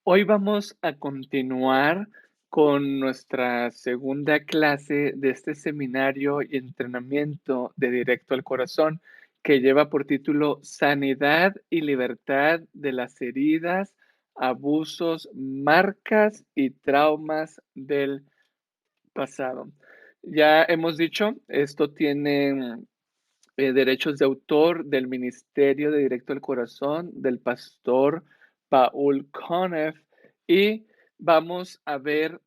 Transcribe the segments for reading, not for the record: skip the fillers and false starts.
Hoy vamos a continuar con nuestra segunda clase de este seminario y entrenamiento de Directo al Corazón, que lleva por título Sanidad y libertad de las heridas, abusos, marcas y traumas del pasado. Ya hemos dicho, esto tiene derechos de autor del Ministerio de Directo al Corazón del pastor Paul Conneff, y vamos a ver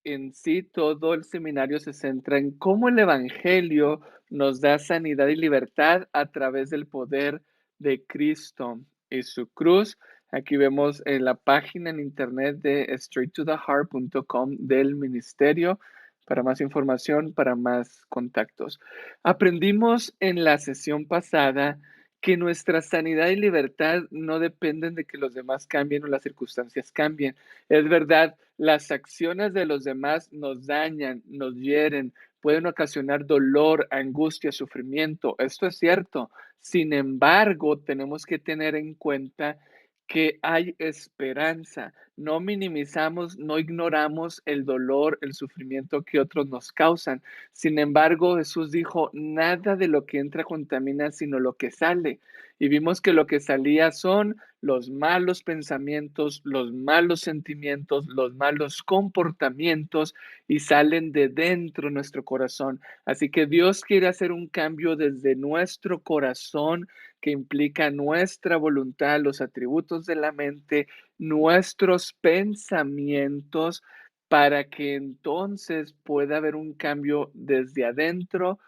en sí todo el seminario se centra en cómo el Evangelio nos da sanidad y libertad a través del poder de Cristo y su cruz. Aquí vemos en la página en internet de straighttotheheart.com del ministerio para más información, para más contactos. Aprendimos en la sesión pasada que nuestra sanidad y libertad no dependen de que los demás cambien o las circunstancias cambien. Es verdad, las acciones de los demás nos dañan, nos hieren, pueden ocasionar dolor, angustia, sufrimiento. Esto es cierto. Sin embargo, tenemos que tener en cuenta que hay esperanza. No minimizamos, no ignoramos el dolor, el sufrimiento que otros nos causan. Sin embargo, Jesús dijo, nada de lo que entra contamina, sino lo que sale. Y vimos que lo que salía son los malos pensamientos, los malos sentimientos, los malos comportamientos, y salen de dentro de nuestro corazón. Así que Dios quiere hacer un cambio desde nuestro corazón que implica nuestra voluntad, los atributos de la mente, nuestros pensamientos, para que entonces pueda haber un cambio desde adentro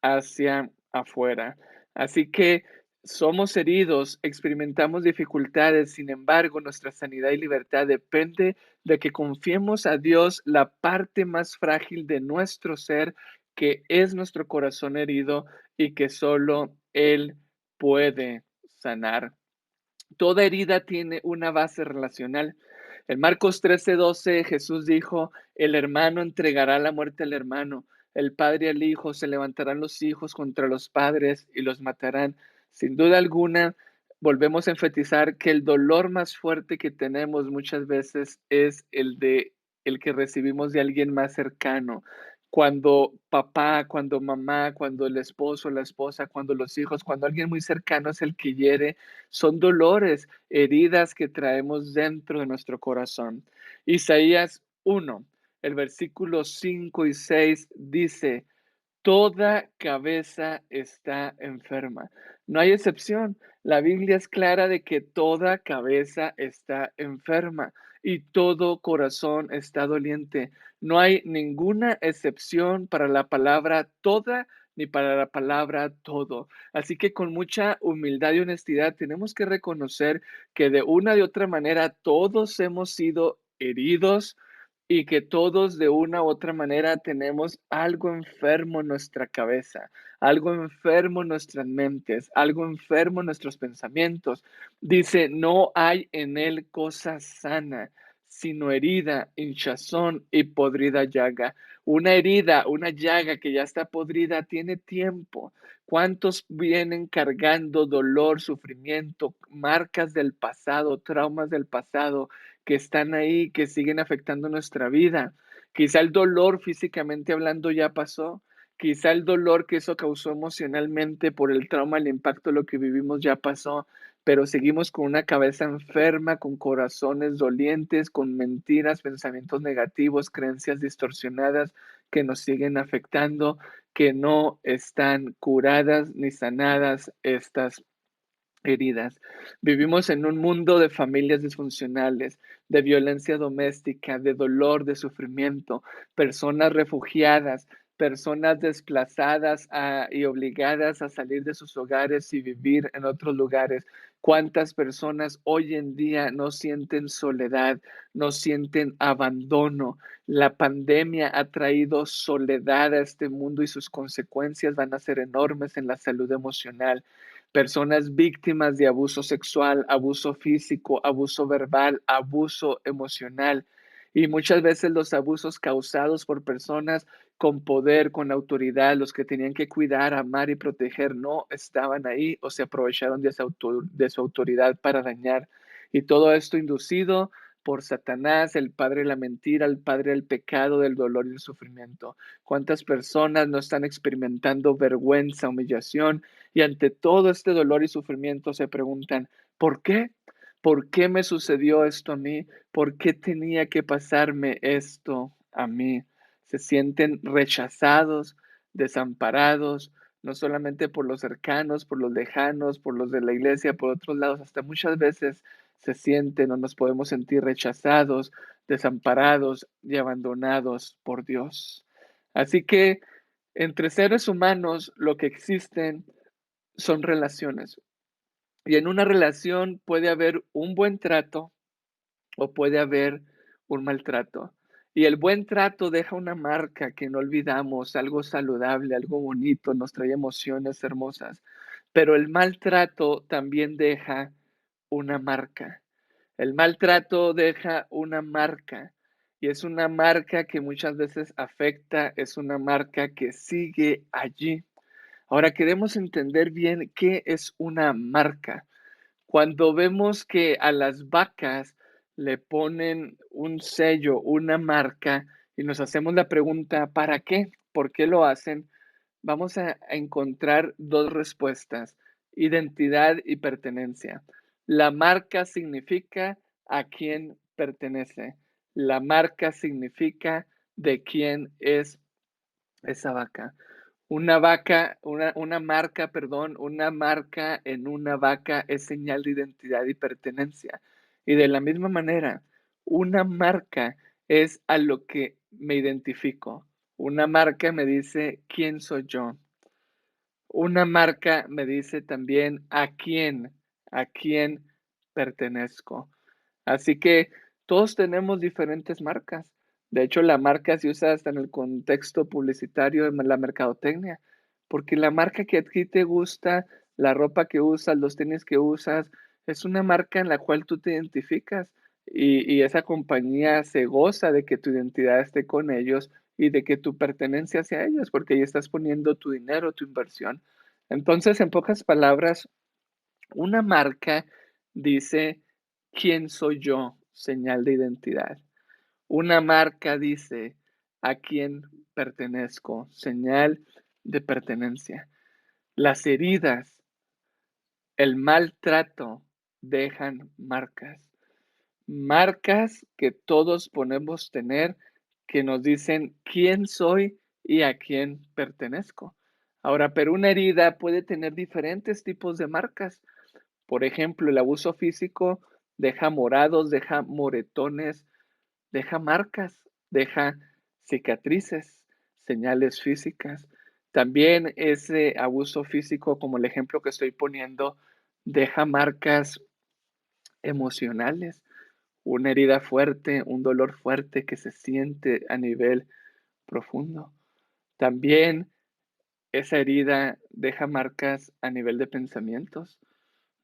hacia afuera. Así que somos heridos, experimentamos dificultades, sin embargo, nuestra sanidad y libertad depende de que confiemos a Dios la parte más frágil de nuestro ser, que es nuestro corazón herido y que solo Él puede sanar. Toda herida tiene una base relacional. En Marcos 13:12, Jesús dijo, el hermano entregará la muerte al hermano, el padre al hijo, se levantarán los hijos contra los padres y los matarán. Sin duda alguna, volvemos a enfatizar que el dolor más fuerte que tenemos muchas veces es el que recibimos de alguien más cercano. Cuando papá, cuando mamá, cuando el esposo, la esposa, cuando los hijos, cuando alguien muy cercano es el que hiere, son dolores, heridas que traemos dentro de nuestro corazón. Isaías 1, el versículo 5 y 6 dice, toda cabeza está enferma. No hay excepción. La Biblia es clara de que toda cabeza está enferma y todo corazón está doliente. No hay ninguna excepción para la palabra toda ni para la palabra todo. Así que con mucha humildad y honestidad tenemos que reconocer que de una u otra manera todos hemos sido heridos, y que todos de una u otra manera tenemos algo enfermo en nuestra cabeza, algo enfermo en nuestras mentes, algo enfermo en nuestros pensamientos. Dice, no hay en él cosa sana, sino herida, hinchazón y podrida llaga. Una herida, una llaga que ya está podrida, tiene tiempo. ¿Cuántos vienen cargando dolor, sufrimiento, marcas del pasado, traumas del pasado, que están ahí, que siguen afectando nuestra vida? Quizá el dolor físicamente hablando ya pasó, quizá el dolor que eso causó emocionalmente por el trauma, el impacto de lo que vivimos ya pasó, pero seguimos con una cabeza enferma, con corazones dolientes, con mentiras, pensamientos negativos, creencias distorsionadas que nos siguen afectando, que no están curadas ni sanadas estas heridas. Vivimos en un mundo de familias disfuncionales, de violencia doméstica, de dolor, de sufrimiento, personas refugiadas, personas desplazadas y obligadas a salir de sus hogares y vivir en otros lugares. ¿Cuántas personas hoy en día no sienten soledad, no sienten abandono? La pandemia ha traído soledad a este mundo y sus consecuencias van a ser enormes en la salud emocional. Personas víctimas de abuso sexual, abuso físico, abuso verbal, abuso emocional. Y muchas veces los abusos causados por personas con poder, con autoridad, los que tenían que cuidar, amar y proteger, no estaban ahí o se aprovecharon de su autoridad para dañar. Y todo esto inducido por Satanás, el padre de la mentira, el padre del pecado, del dolor y el sufrimiento. ¿Cuántas personas no están experimentando vergüenza, humillación y ante todo este dolor y sufrimiento se preguntan, ¿por qué? ¿Por qué me sucedió esto a mí? ¿Por qué tenía que pasarme esto a mí? Se sienten rechazados, desamparados, no solamente por los cercanos, por los lejanos, por los de la iglesia, por otros lados, hasta muchas veces se sienten o nos podemos sentir rechazados, desamparados y abandonados por Dios. Así que entre seres humanos lo que existen son relaciones. Y en una relación puede haber un buen trato o puede haber un maltrato. Y el buen trato deja una marca que no olvidamos, algo saludable, algo bonito, nos trae emociones hermosas. Pero el maltrato también deja una marca. El maltrato deja una marca y es una marca que muchas veces afecta, es una marca que sigue allí. Ahora queremos entender bien qué es una marca. Cuando vemos que a las vacas le ponen un sello, una marca, y nos hacemos la pregunta, ¿para qué? ¿Por qué lo hacen? Vamos a encontrar dos respuestas, identidad y pertenencia. La marca significa a quién pertenece. La marca significa de quién es esa vaca. Una marca, perdón, una marca en una vaca es señal de identidad y pertenencia. Y de la misma manera, una marca es a lo que me identifico. Una marca me dice quién soy yo. Una marca me dice también a quién pertenezco. Así que todos tenemos diferentes marcas. De hecho, la marca se usa hasta en el contexto publicitario de la mercadotecnia, porque la marca que a ti te gusta, la ropa que usas, los tenis que usas, es una marca en la cual tú te identificas y esa compañía se goza de que tu identidad esté con ellos y de que tu pertenencia hacia ellos, porque ahí estás poniendo tu dinero, tu inversión. Entonces, en pocas palabras, una marca dice quién soy yo, señal de identidad. Una marca dice a quién pertenezco, señal de pertenencia. Las heridas, el maltrato dejan marcas. Marcas que todos podemos tener que nos dicen quién soy y a quién pertenezco. Ahora, pero una herida puede tener diferentes tipos de marcas. Por ejemplo, el abuso físico deja morados, deja moretones, deja marcas, deja cicatrices, señales físicas. También ese abuso físico, como el ejemplo que estoy poniendo, deja marcas emocionales, una herida fuerte, un dolor fuerte que se siente a nivel profundo. También esa herida deja marcas a nivel de pensamientos.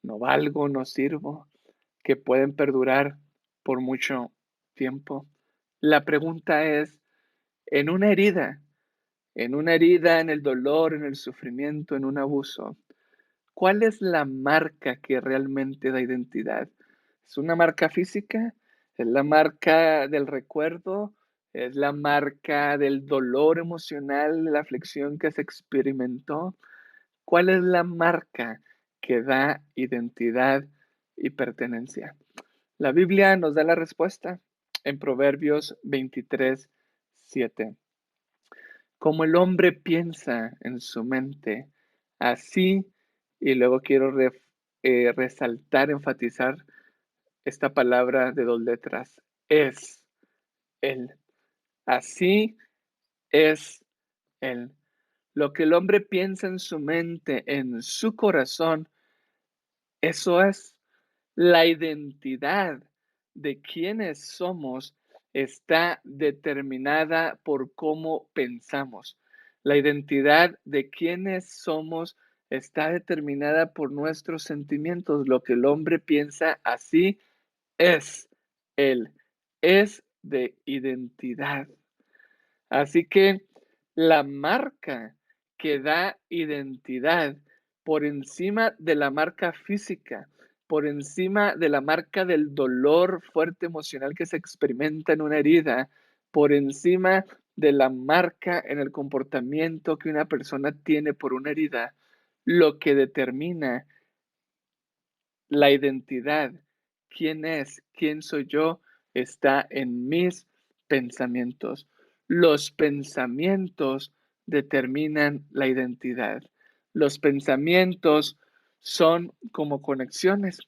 No valgo, no sirvo, que pueden perdurar por mucho tiempo. La pregunta es, en una herida, en el dolor, en el sufrimiento, en un abuso, ¿cuál es la marca que realmente da identidad? ¿Es una marca física? ¿Es la marca del recuerdo? ¿Es la marca del dolor emocional, de la aflicción que se experimentó? ¿Cuál es la marca que da identidad y pertenencia? La Biblia nos da la respuesta en Proverbios 23:7. Como el hombre piensa en su mente, así, y luego quiero resaltar, enfatizar esta palabra de dos letras, es él. Así es él. Lo que el hombre piensa en su mente, en su corazón, eso es. La identidad de quienes somos está determinada por cómo pensamos. La identidad de quienes somos está determinada por nuestros sentimientos. Lo que el hombre piensa, así es él. Es de identidad. Así que la marca que da identidad por encima de la marca física, por encima de la marca del dolor fuerte emocional que se experimenta en una herida, por encima de la marca en el comportamiento que una persona tiene por una herida, lo que determina la identidad, quién es, quién soy yo, está en mis pensamientos. Los pensamientos determinan la identidad. Los pensamientos son como conexiones.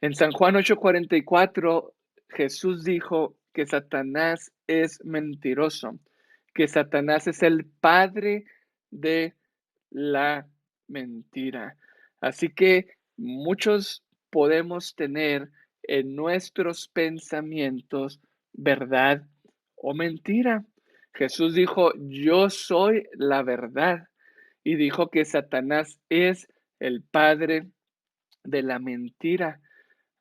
En San Juan 8:44, Jesús dijo que Satanás es mentiroso, que Satanás es el padre de la mentira. Así que muchos podemos tener en nuestros pensamientos verdad o mentira. Jesús dijo, yo soy la verdad. Y dijo que Satanás es el padre de la mentira.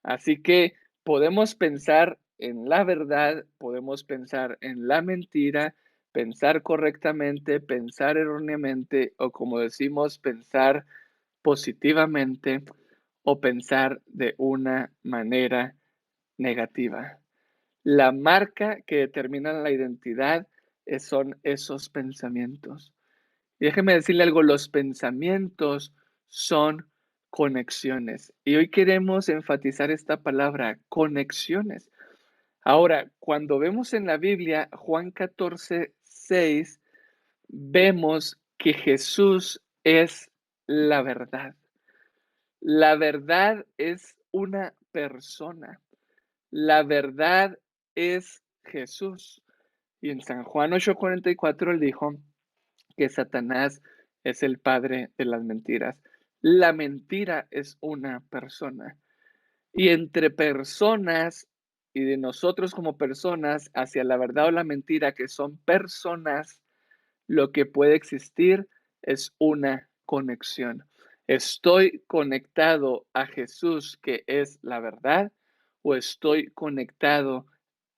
Así que podemos pensar en la verdad, podemos pensar en la mentira, pensar correctamente, pensar erróneamente o como decimos, pensar positivamente o pensar de una manera negativa. La marca que determina la identidad son esos pensamientos. Y déjeme decirle algo, los pensamientos son conexiones. Y hoy queremos enfatizar esta palabra, conexiones. Ahora, cuando vemos en la Biblia Juan 14:6, vemos que Jesús es la verdad. La verdad es una persona. La verdad es Jesús. Y en San Juan 8:44 él dijo que Satanás es el padre de las mentiras. La mentira es una persona. Y entre personas y de nosotros como personas hacia la verdad o la mentira, que son personas, lo que puede existir es una conexión. ¿Estoy conectado a Jesús, que es la verdad, o estoy conectado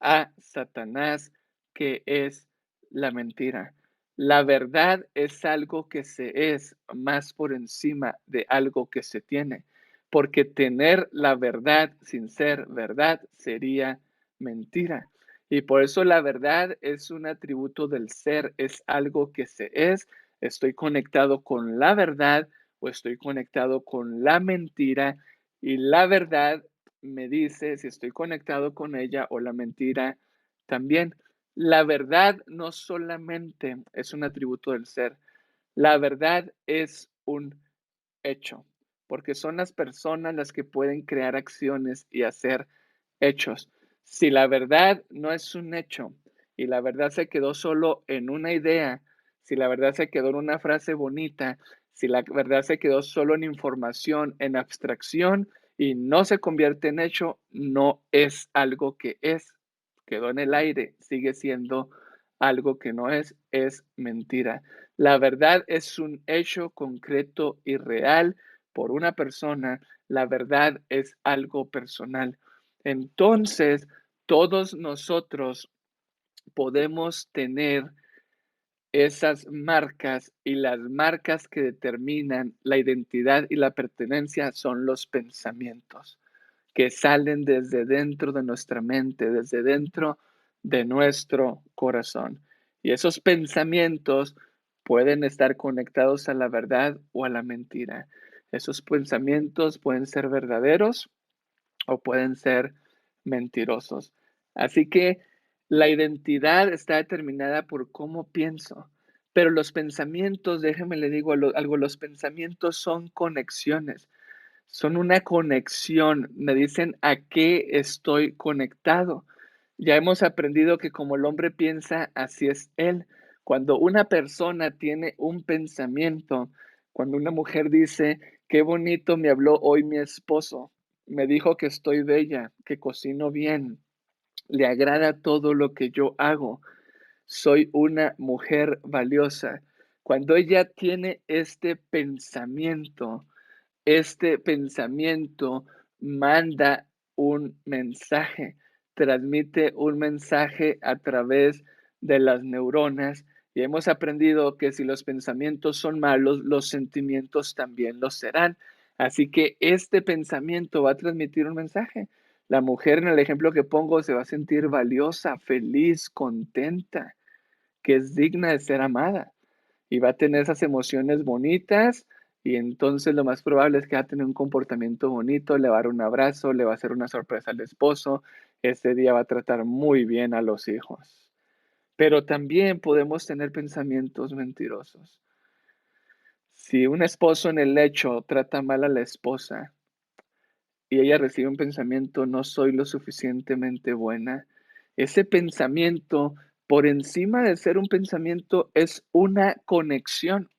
a Satanás, que es la mentira? La verdad es algo que se es más por encima de algo que se tiene, porque tener la verdad sin ser verdad sería mentira. Y por eso la verdad es un atributo del ser, es algo que se es. Estoy conectado con la verdad o estoy conectado con la mentira y la verdad me dice si estoy conectado con ella o la mentira también. La verdad no solamente es un atributo del ser, la verdad es un hecho, porque son las personas las que pueden crear acciones y hacer hechos. Si la verdad no es un hecho y la verdad se quedó solo en una idea, si la verdad se quedó en una frase bonita, si la verdad se quedó solo en información, en abstracción y no se convierte en hecho, no es algo que es. Quedó en el aire, sigue siendo algo que no es mentira. La verdad es un hecho concreto y real por una persona. La verdad es algo personal. Entonces, todos nosotros podemos tener esas marcas y las marcas que determinan la identidad y la pertenencia son los pensamientos que salen desde dentro de nuestra mente, desde dentro de nuestro corazón. Y esos pensamientos pueden estar conectados a la verdad o a la mentira. Esos pensamientos pueden ser verdaderos o pueden ser mentirosos. Así que la identidad está determinada por cómo pienso, pero los pensamientos, déjeme le digo algo, los pensamientos son conexiones, son una conexión, me dicen a qué estoy conectado. Ya hemos aprendido que como el hombre piensa, así es él. Cuando una persona tiene un pensamiento, cuando una mujer dice, qué bonito me habló hoy mi esposo, me dijo que estoy bella, que cocino bien, le agrada todo lo que yo hago, soy una mujer valiosa. Cuando ella tiene este pensamiento manda un mensaje, transmite un mensaje a través de las neuronas y hemos aprendido que si los pensamientos son malos, los sentimientos también lo serán. Así que este pensamiento va a transmitir un mensaje. La mujer en el ejemplo que pongo se va a sentir valiosa, feliz, contenta, que es digna de ser amada y va a tener esas emociones bonitas y entonces lo más probable es que va a tener un comportamiento bonito, le va a dar un abrazo, le va a hacer una sorpresa al esposo, ese día va a tratar muy bien a los hijos. Pero también podemos tener pensamientos mentirosos. Si un esposo en el lecho trata mal a la esposa y ella recibe un pensamiento, no soy lo suficientemente buena, ese pensamiento, por encima de ser un pensamiento, es una conexión.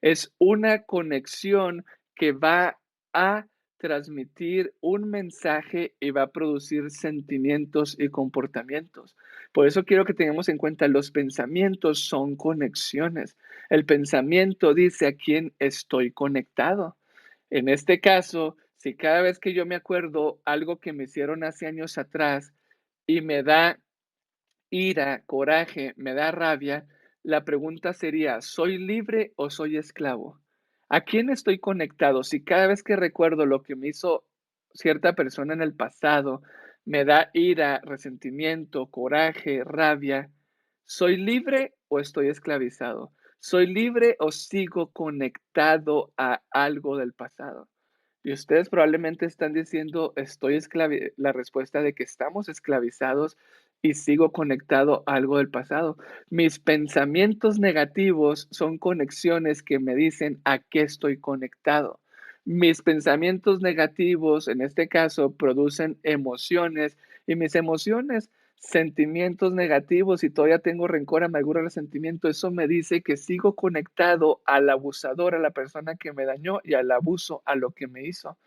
Es una conexión que va a transmitir un mensaje y va a producir sentimientos y comportamientos. Por eso quiero que tengamos en cuenta, los pensamientos son conexiones. El pensamiento dice a quién estoy conectado. En este caso, si cada vez que yo me acuerdo algo que me hicieron hace años atrás y me da ira, coraje, me da rabia, la pregunta sería, ¿soy libre o soy esclavo? ¿A quién estoy conectado? Si cada vez que recuerdo lo que me hizo cierta persona en el pasado, me da ira, resentimiento, coraje, rabia, ¿soy libre o estoy esclavizado? ¿Soy libre o sigo conectado a algo del pasado? Y ustedes probablemente están diciendo, la respuesta de que estamos esclavizados y sigo conectado a algo del pasado. Mis pensamientos negativos son conexiones que me dicen a qué estoy conectado. Mis pensamientos negativos, en este caso, producen emociones y mis emociones, sentimientos negativos y todavía tengo rencor, amargura, resentimiento. Eso me dice que sigo conectado al abusador, a la persona que me dañó y al abuso, a lo que me hizo.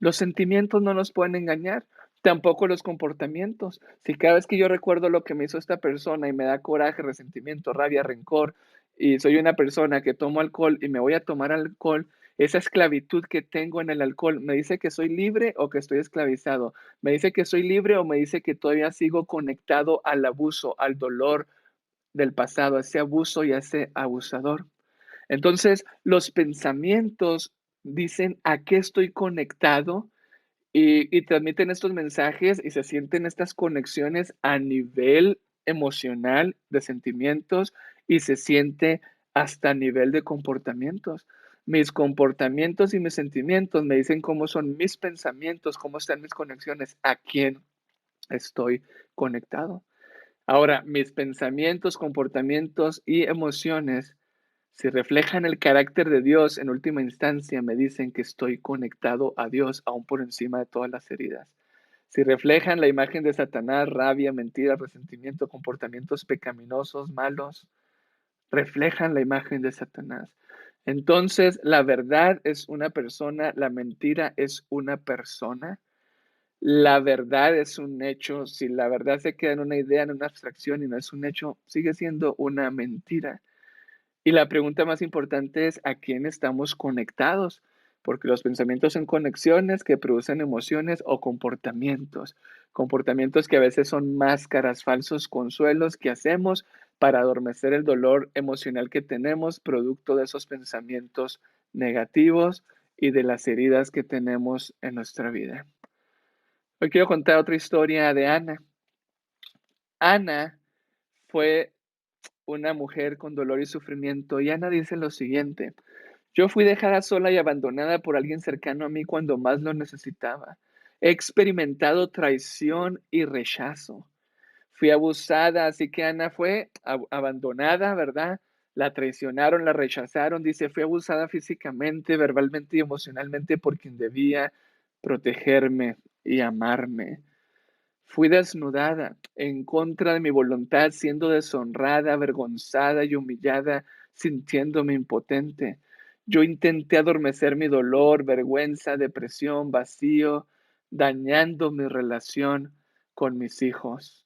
Los sentimientos no nos pueden engañar, tampoco los comportamientos. Si cada vez que yo recuerdo lo que me hizo esta persona y me da coraje, resentimiento, rabia, rencor, y soy una persona que tomo alcohol y me voy a tomar alcohol, esa esclavitud que tengo en el alcohol, ¿me dice que soy libre o que estoy esclavizado? ¿Me dice que soy libre o me dice que todavía sigo conectado al abuso, al dolor del pasado, a ese abuso y a ese abusador? Entonces, los pensamientos dicen a qué estoy conectado y transmiten estos mensajes y se sienten estas conexiones a nivel emocional, de sentimientos, y se siente hasta a nivel de comportamientos. Mis comportamientos y mis sentimientos me dicen cómo son mis pensamientos, cómo están mis conexiones, a quién estoy conectado. Ahora, mis pensamientos, comportamientos y emociones, si reflejan el carácter de Dios, en última instancia me dicen que estoy conectado a Dios, aún por encima de todas las heridas. Si reflejan la imagen de Satanás, rabia, mentira, resentimiento, comportamientos pecaminosos, malos, reflejan la imagen de Satanás. Entonces, la verdad es una persona, la mentira es una persona. La verdad es un hecho. Si la verdad se queda en una idea, en una abstracción y no es un hecho, sigue siendo una mentira. Y la pregunta más importante es, ¿a quién estamos conectados? Porque los pensamientos son conexiones que producen emociones o comportamientos. Comportamientos que a veces son máscaras, falsos consuelos que hacemos para adormecer el dolor emocional que tenemos, producto de esos pensamientos negativos y de las heridas que tenemos en nuestra vida. Hoy quiero contar otra historia de Ana. Ana fue una mujer con dolor y sufrimiento, y Ana dice lo siguiente: yo fui dejada sola y abandonada por alguien cercano a mí cuando más lo necesitaba. He experimentado traición y rechazo. Fui abusada, así que Ana fue abandonada, ¿verdad? La traicionaron, la rechazaron. Dice, fui abusada físicamente, verbalmente y emocionalmente por quien debía protegerme y amarme. Fui desnudada en contra de mi voluntad, siendo deshonrada, avergonzada y humillada, sintiéndome impotente. Yo intenté adormecer mi dolor, vergüenza, depresión, vacío, dañando mi relación con mis hijos.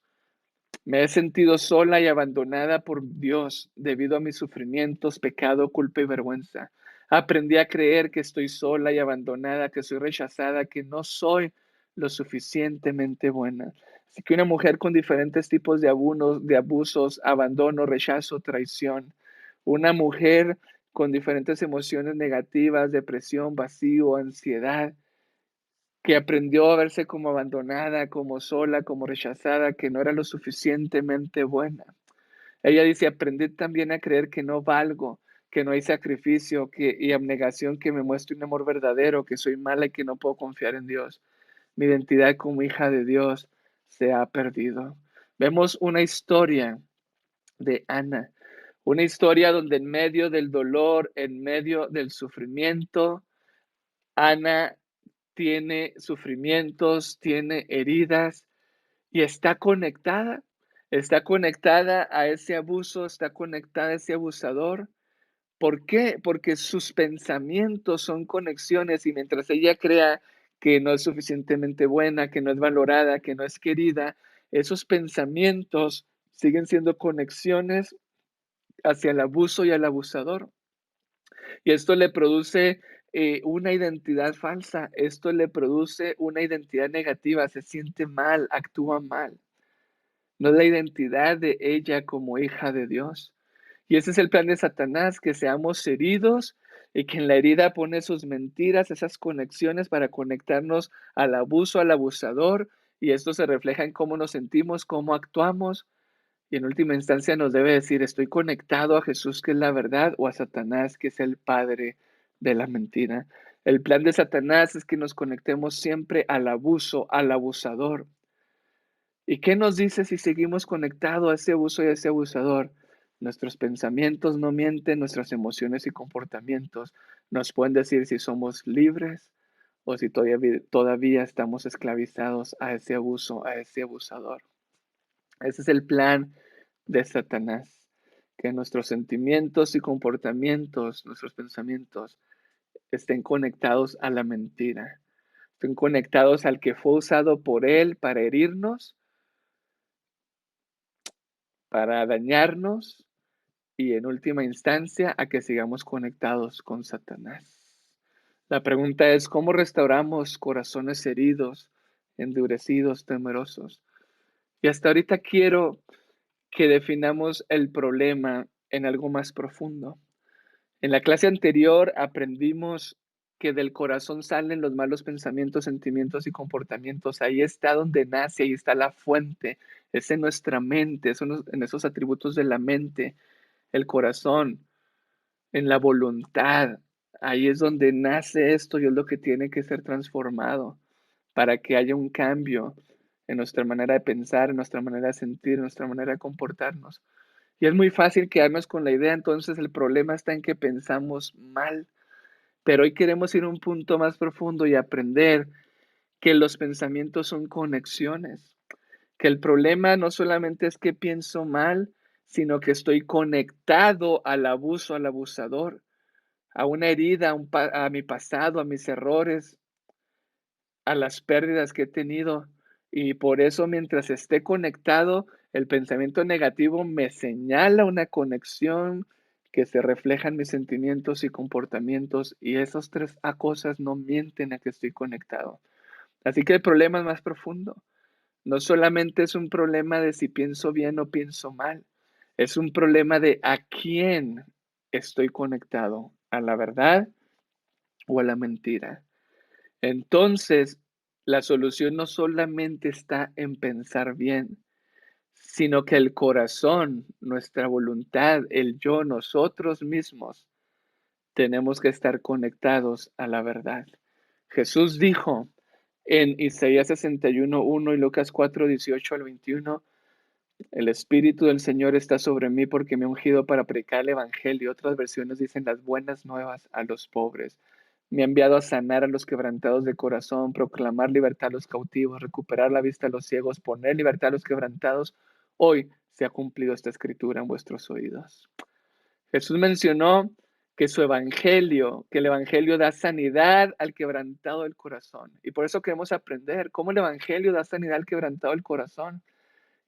Me he sentido sola y abandonada por Dios debido a mis sufrimientos, pecado, culpa y vergüenza. Aprendí a creer que estoy sola y abandonada, que soy rechazada, que no soy lo suficientemente buena. Así que una mujer con diferentes tipos de abusos, abandono, rechazo, traición. Una mujer con diferentes emociones negativas, depresión, vacío, ansiedad, que aprendió a verse como abandonada, como sola, como rechazada, que no era lo suficientemente buena. Ella dice: "Aprendí también a creer que no valgo, que no hay sacrificio, y abnegación que me muestre un amor verdadero, que soy mala y que no puedo confiar en Dios. Mi identidad como hija de Dios se ha perdido". Vemos una historia de Ana, una historia donde en medio del dolor, en medio del sufrimiento, Ana tiene sufrimientos, tiene heridas y está conectada a ese abuso, está conectada a ese abusador. ¿Por qué? Porque sus pensamientos son conexiones y mientras ella crea que no es suficientemente buena, que no es valorada, que no es querida, esos pensamientos siguen siendo conexiones hacia el abuso y al abusador. Y esto le produce una identidad falsa, esto le produce una identidad negativa, se siente mal, actúa mal. No es la identidad de ella como hija de Dios. Y ese es el plan de Satanás, que seamos heridos y que en la herida pone sus mentiras, esas conexiones para conectarnos al abuso, al abusador, y esto se refleja en cómo nos sentimos, cómo actuamos, y en última instancia nos debe decir, ¿estoy conectado a Jesús, que es la verdad, o a Satanás, que es el padre de la mentira? El plan de Satanás es que nos conectemos siempre al abuso, al abusador. ¿Y qué nos dice si seguimos conectados a ese abuso y a ese abusador? Nuestros pensamientos no mienten, nuestras emociones y comportamientos nos pueden decir si somos libres o si todavía estamos esclavizados a ese abuso, a ese abusador. Ese es el plan de Satanás, que nuestros sentimientos y comportamientos, nuestros pensamientos, estén conectados a la mentira, estén conectados al que fue usado por él para herirnos, para dañarnos y en última instancia a que sigamos conectados con Satanás. La pregunta es, ¿cómo restauramos corazones heridos, endurecidos, temerosos? Y hasta ahorita quiero que definamos el problema en algo más profundo. En la clase anterior aprendimos que del corazón salen los malos pensamientos, sentimientos y comportamientos. Ahí está donde nace, ahí está la fuente. Es en nuestra mente, son en esos atributos de la mente, el corazón, en la voluntad. Ahí es donde nace esto y es lo que tiene que ser transformado para que haya un cambio en nuestra manera de pensar, en nuestra manera de sentir, en nuestra manera de comportarnos. Y es muy fácil quedarnos con la idea, entonces el problema está en que pensamos mal, pero hoy queremos ir a un punto más profundo y aprender que los pensamientos son conexiones, que el problema no solamente es que pienso mal, sino que estoy conectado al abuso, al abusador, a una herida, a mi pasado, a mis errores, a las pérdidas que he tenido. Y por eso, mientras esté conectado, el pensamiento negativo me señala una conexión que se refleja en mis sentimientos y comportamientos, y esas tres cosas no mienten a que estoy conectado. Así que el problema es más profundo. No solamente es un problema de si pienso bien o pienso mal, es un problema de a quién estoy conectado, a la verdad o a la mentira. Entonces, la solución no solamente está en pensar bien, sino que el corazón, nuestra voluntad, el yo, nosotros mismos, tenemos que estar conectados a la verdad. Jesús dijo en Isaías 61:1 y Lucas 4:18 al 21, el Espíritu del Señor está sobre mí porque me ha ungido para predicar el Evangelio. Otras versiones dicen las buenas nuevas a los pobres. Me ha enviado a sanar a los quebrantados de corazón, proclamar libertad a los cautivos, recuperar la vista a los ciegos, poner libertad a los quebrantados. Hoy se ha cumplido esta escritura en vuestros oídos. Jesús mencionó que su evangelio, que el evangelio da sanidad al quebrantado del corazón. Y por eso queremos aprender cómo el evangelio da sanidad al quebrantado del corazón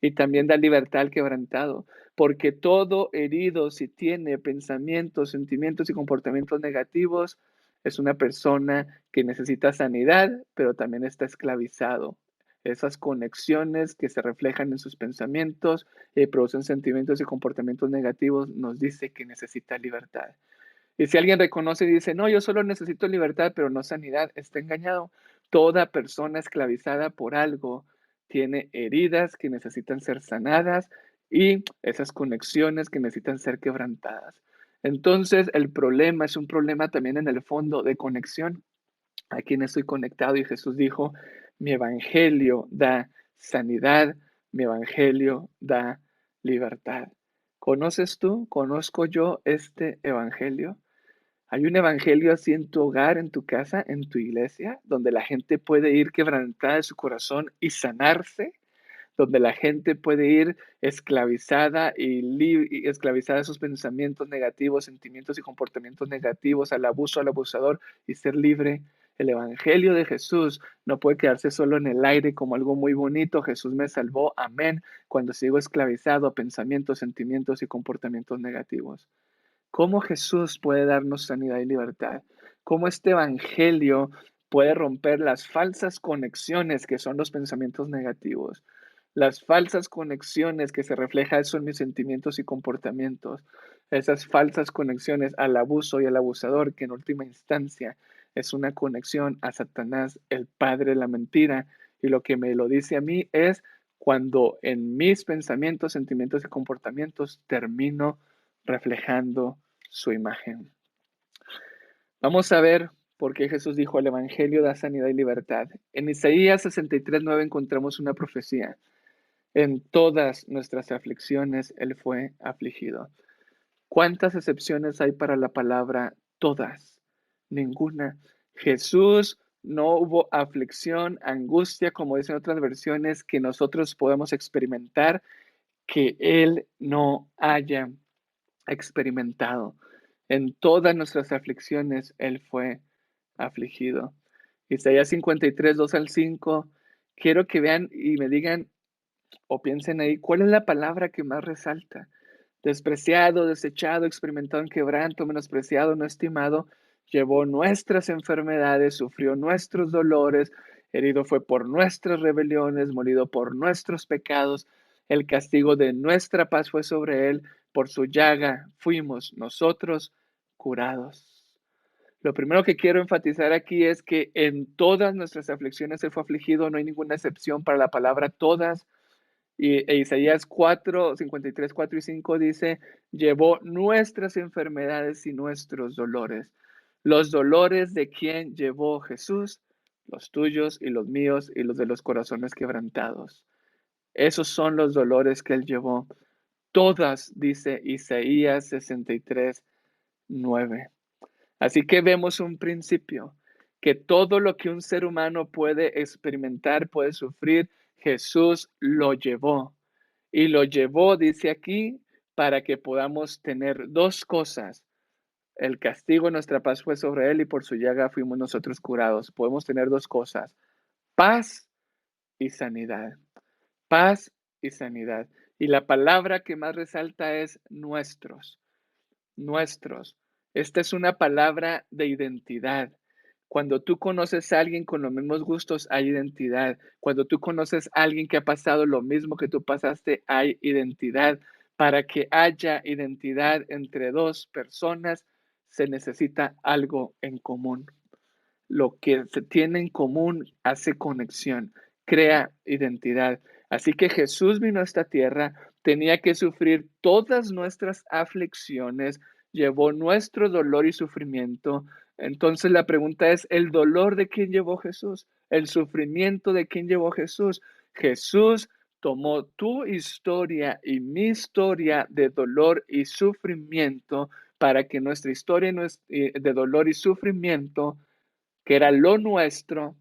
y también da libertad al quebrantado, porque todo herido, si tiene pensamientos, sentimientos y comportamientos negativos, es una persona que necesita sanidad, pero también está esclavizado. Esas conexiones que se reflejan en sus pensamientos y producen sentimientos y comportamientos negativos nos dice que necesita libertad. Y si alguien reconoce y dice, no, yo solo necesito libertad, pero no sanidad, está engañado. Toda persona esclavizada por algo tiene heridas que necesitan ser sanadas y esas conexiones que necesitan ser quebrantadas. Entonces, el problema es un problema también en el fondo de conexión. A quién estoy conectado, y Jesús dijo, mi evangelio da sanidad, mi evangelio da libertad. ¿Conoces tú? ¿Conozco yo este evangelio? ¿Hay un evangelio así en tu hogar, en tu casa, en tu iglesia, donde la gente puede ir quebrantada de su corazón y sanarse? Donde la gente puede ir esclavizada y esclavizada de sus pensamientos negativos, sentimientos y comportamientos negativos, al abuso, al abusador, y ser libre. El evangelio de Jesús no puede quedarse solo en el aire como algo muy bonito. Jesús me salvó, amén, cuando sigo esclavizado a pensamientos, sentimientos y comportamientos negativos. ¿Cómo Jesús puede darnos sanidad y libertad? ¿Cómo este evangelio puede romper las falsas conexiones que son los pensamientos negativos? Las falsas conexiones que se refleja eso en mis sentimientos y comportamientos. Esas falsas conexiones al abuso y al abusador, que en última instancia es una conexión a Satanás, el padre de la mentira. Y lo que me lo dice a mí es cuando en mis pensamientos, sentimientos y comportamientos termino reflejando su imagen. Vamos a ver por qué Jesús dijo el Evangelio da sanidad y libertad. En Isaías 63:9 encontramos una profecía. En todas nuestras aflicciones Él fue afligido. ¿Cuántas excepciones hay para la palabra todas? Ninguna. Jesús no hubo aflicción, angustia, como dicen otras versiones, que nosotros podemos experimentar, que Él no haya experimentado. En todas nuestras aflicciones Él fue afligido. Isaías 53, 2 al 5. Quiero que vean y me digan o piensen ahí, ¿cuál es la palabra que más resalta? Despreciado, desechado, experimentado en quebranto, menospreciado, no estimado, llevó nuestras enfermedades, sufrió nuestros dolores, herido fue por nuestras rebeliones, molido por nuestros pecados, el castigo de nuestra paz fue sobre él, por su llaga fuimos nosotros curados. Lo primero que quiero enfatizar aquí es que en todas nuestras aflicciones él fue afligido, no hay ninguna excepción para la palabra todas. Y Isaías 4, 53, 4 y 5 dice, llevó nuestras enfermedades y nuestros dolores. Los dolores de quien llevó Jesús, los tuyos y los míos y los de los corazones quebrantados. Esos son los dolores que él llevó. Todas, dice Isaías 63, 9. Así que vemos un principio, que todo lo que un ser humano puede experimentar, puede sufrir, Jesús lo llevó. Y lo llevó, dice aquí, para que podamos tener dos cosas. El castigo de nuestra paz fue sobre él y por su llaga fuimos nosotros curados. Podemos tener dos cosas, paz y sanidad. Paz y sanidad. Y la palabra que más resalta es nuestros. Nuestros. Esta es una palabra de identidad. Cuando tú conoces a alguien con los mismos gustos, hay identidad. Cuando tú conoces a alguien que ha pasado lo mismo que tú pasaste, hay identidad. Para que haya identidad entre dos personas, se necesita algo en común. Lo que se tiene en común hace conexión, crea identidad. Así que Jesús vino a esta tierra, tenía que sufrir todas nuestras aflicciones, llevó nuestro dolor y sufrimiento. Entonces la pregunta es, ¿el dolor de quién llevó Jesús? ¿El sufrimiento de quién llevó Jesús? Jesús tomó tu historia y mi historia de dolor y sufrimiento para que nuestra historia de dolor y sufrimiento, que era lo nuestro,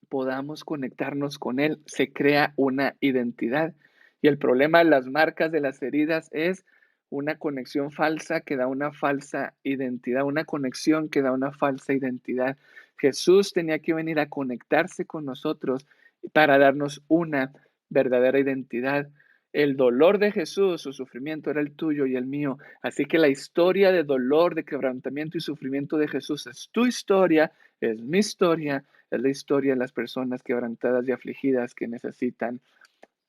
podamos conectarnos con Él. Se crea una identidad. Y el problema de las marcas de las heridas es una conexión falsa que da una falsa identidad, una conexión que da una falsa identidad. Jesús tenía que venir a conectarse con nosotros para darnos una verdadera identidad. El dolor de Jesús, su sufrimiento era el tuyo y el mío. Así que la historia de dolor, de quebrantamiento y sufrimiento de Jesús es tu historia, es mi historia, es la historia de las personas quebrantadas y afligidas que necesitan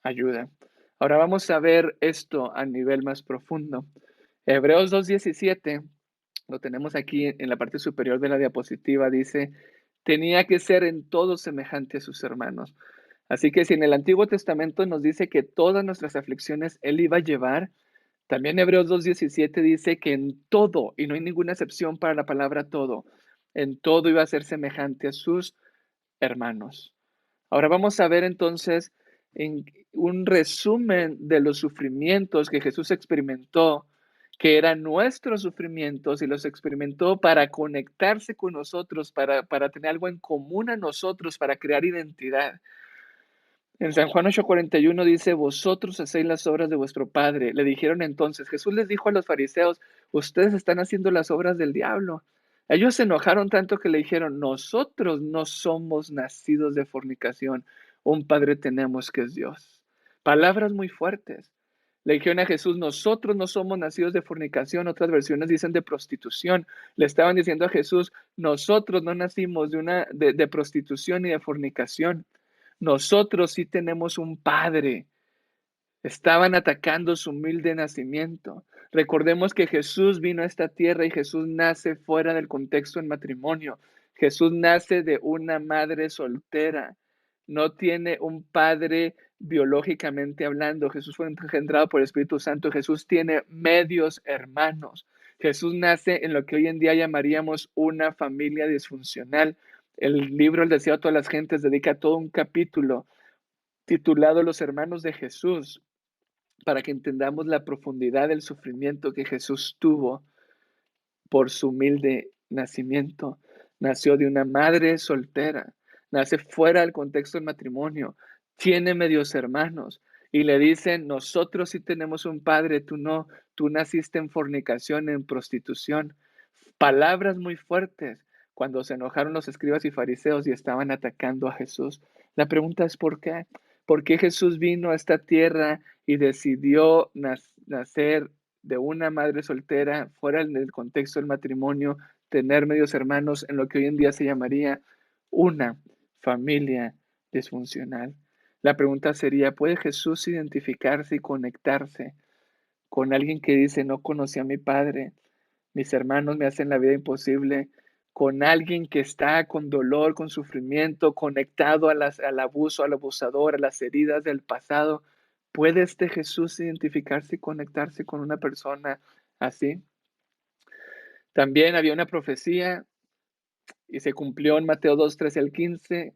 ayuda. Ahora vamos a ver esto a nivel más profundo. Hebreos 2:17 lo tenemos aquí en la parte superior de la diapositiva, dice, tenía que ser en todo semejante a sus hermanos. Así que si en el Antiguo Testamento nos dice que todas nuestras aflicciones Él iba a llevar, también Hebreos 2:17 dice que en todo, y no hay ninguna excepción para la palabra todo, en todo iba a ser semejante a sus hermanos. Ahora vamos a ver entonces en un resumen de los sufrimientos que Jesús experimentó, que eran nuestros sufrimientos y los experimentó para conectarse con nosotros, para tener algo en común a nosotros, para crear identidad. En San Juan 8:41 dice, vosotros hacéis las obras de vuestro padre. Le dijeron entonces, Jesús les dijo a los fariseos, ustedes están haciendo las obras del diablo. Ellos se enojaron tanto que le dijeron, nosotros no somos nacidos de fornicación, un padre tenemos que es Dios. Palabras muy fuertes. Le dijeron a Jesús, nosotros no somos nacidos de fornicación, otras versiones dicen de prostitución. Le estaban diciendo a Jesús, nosotros no nacimos de prostitución ni de fornicación. Nosotros sí tenemos un padre. Estaban atacando su humilde nacimiento. Recordemos que Jesús vino a esta tierra y Jesús nace fuera del contexto en matrimonio. Jesús nace de una madre soltera. No tiene un padre biológicamente hablando. Jesús fue engendrado por el Espíritu Santo. Jesús tiene medios hermanos. Jesús nace en lo que hoy en día llamaríamos una familia disfuncional. El libro El deseo a todas las gentes dedica todo un capítulo titulado Los hermanos de Jesús, para que entendamos la profundidad del sufrimiento que Jesús tuvo por su humilde nacimiento. Nació de una madre soltera, nace fuera del contexto del matrimonio, tiene medios hermanos y le dicen, nosotros sí tenemos un padre, tú no, tú naciste en fornicación, en prostitución. Palabras muy fuertes cuando se enojaron los escribas y fariseos y estaban atacando a Jesús. La pregunta es ¿por qué? ¿Por qué Jesús vino a esta tierra y decidió nacer de una madre soltera, fuera del contexto del matrimonio, tener medios hermanos en lo que hoy en día se llamaría una familia disfuncional? La pregunta sería, ¿puede Jesús identificarse y conectarse con alguien que dice, no conocí a mi padre, mis hermanos me hacen la vida imposible, con alguien que está con dolor, con sufrimiento, conectado al abuso, al abusador, a las heridas del pasado? ¿Puede este Jesús identificarse y conectarse con una persona así? También había una profecía y se cumplió en Mateo 2:13 al 15,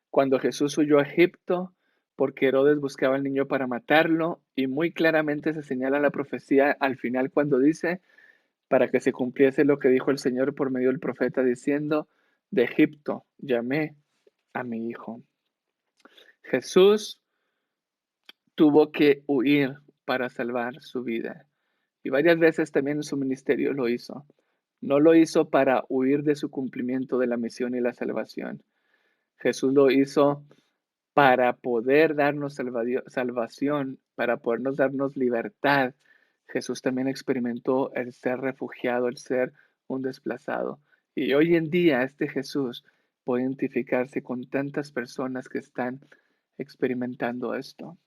cuando Jesús huyó a Egipto porque Herodes buscaba al niño para matarlo, y muy claramente se señala la profecía al final cuando dice, para que se cumpliese lo que dijo el Señor por medio del profeta diciendo, de Egipto llamé a mi hijo. Jesús tuvo que huir para salvar su vida. Y varias veces también en su ministerio lo hizo. No lo hizo para huir de su cumplimiento de la misión y la salvación. Jesús lo hizo para poder darnos salvación, para podernos darnos libertad. Jesús también experimentó el ser refugiado, el ser un desplazado. Y hoy en día este Jesús puede identificarse con tantas personas que están experimentando esto.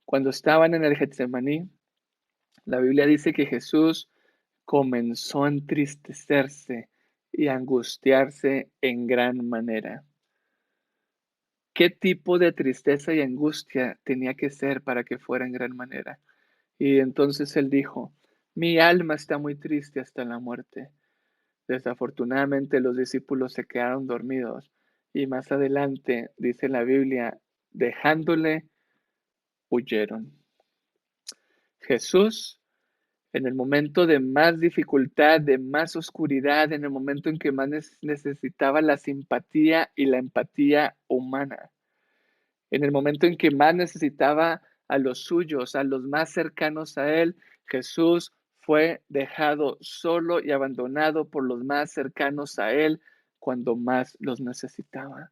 Cuando estaban en el Getsemaní, la Biblia dice que Jesús comenzó a entristecerse y a angustiarse en gran manera. ¿Qué tipo de tristeza y angustia tenía que ser para que fuera en gran manera? Y entonces él dijo, mi alma está muy triste hasta la muerte. Desafortunadamente los discípulos se quedaron dormidos y más adelante, dice la Biblia, dejándole, huyeron. Jesús, en el momento de más dificultad, de más oscuridad, en el momento en que más necesitaba la simpatía y la empatía humana, en el momento en que más necesitaba a los suyos, a los más cercanos a él, Jesús fue dejado solo y abandonado por los más cercanos a él cuando más los necesitaba.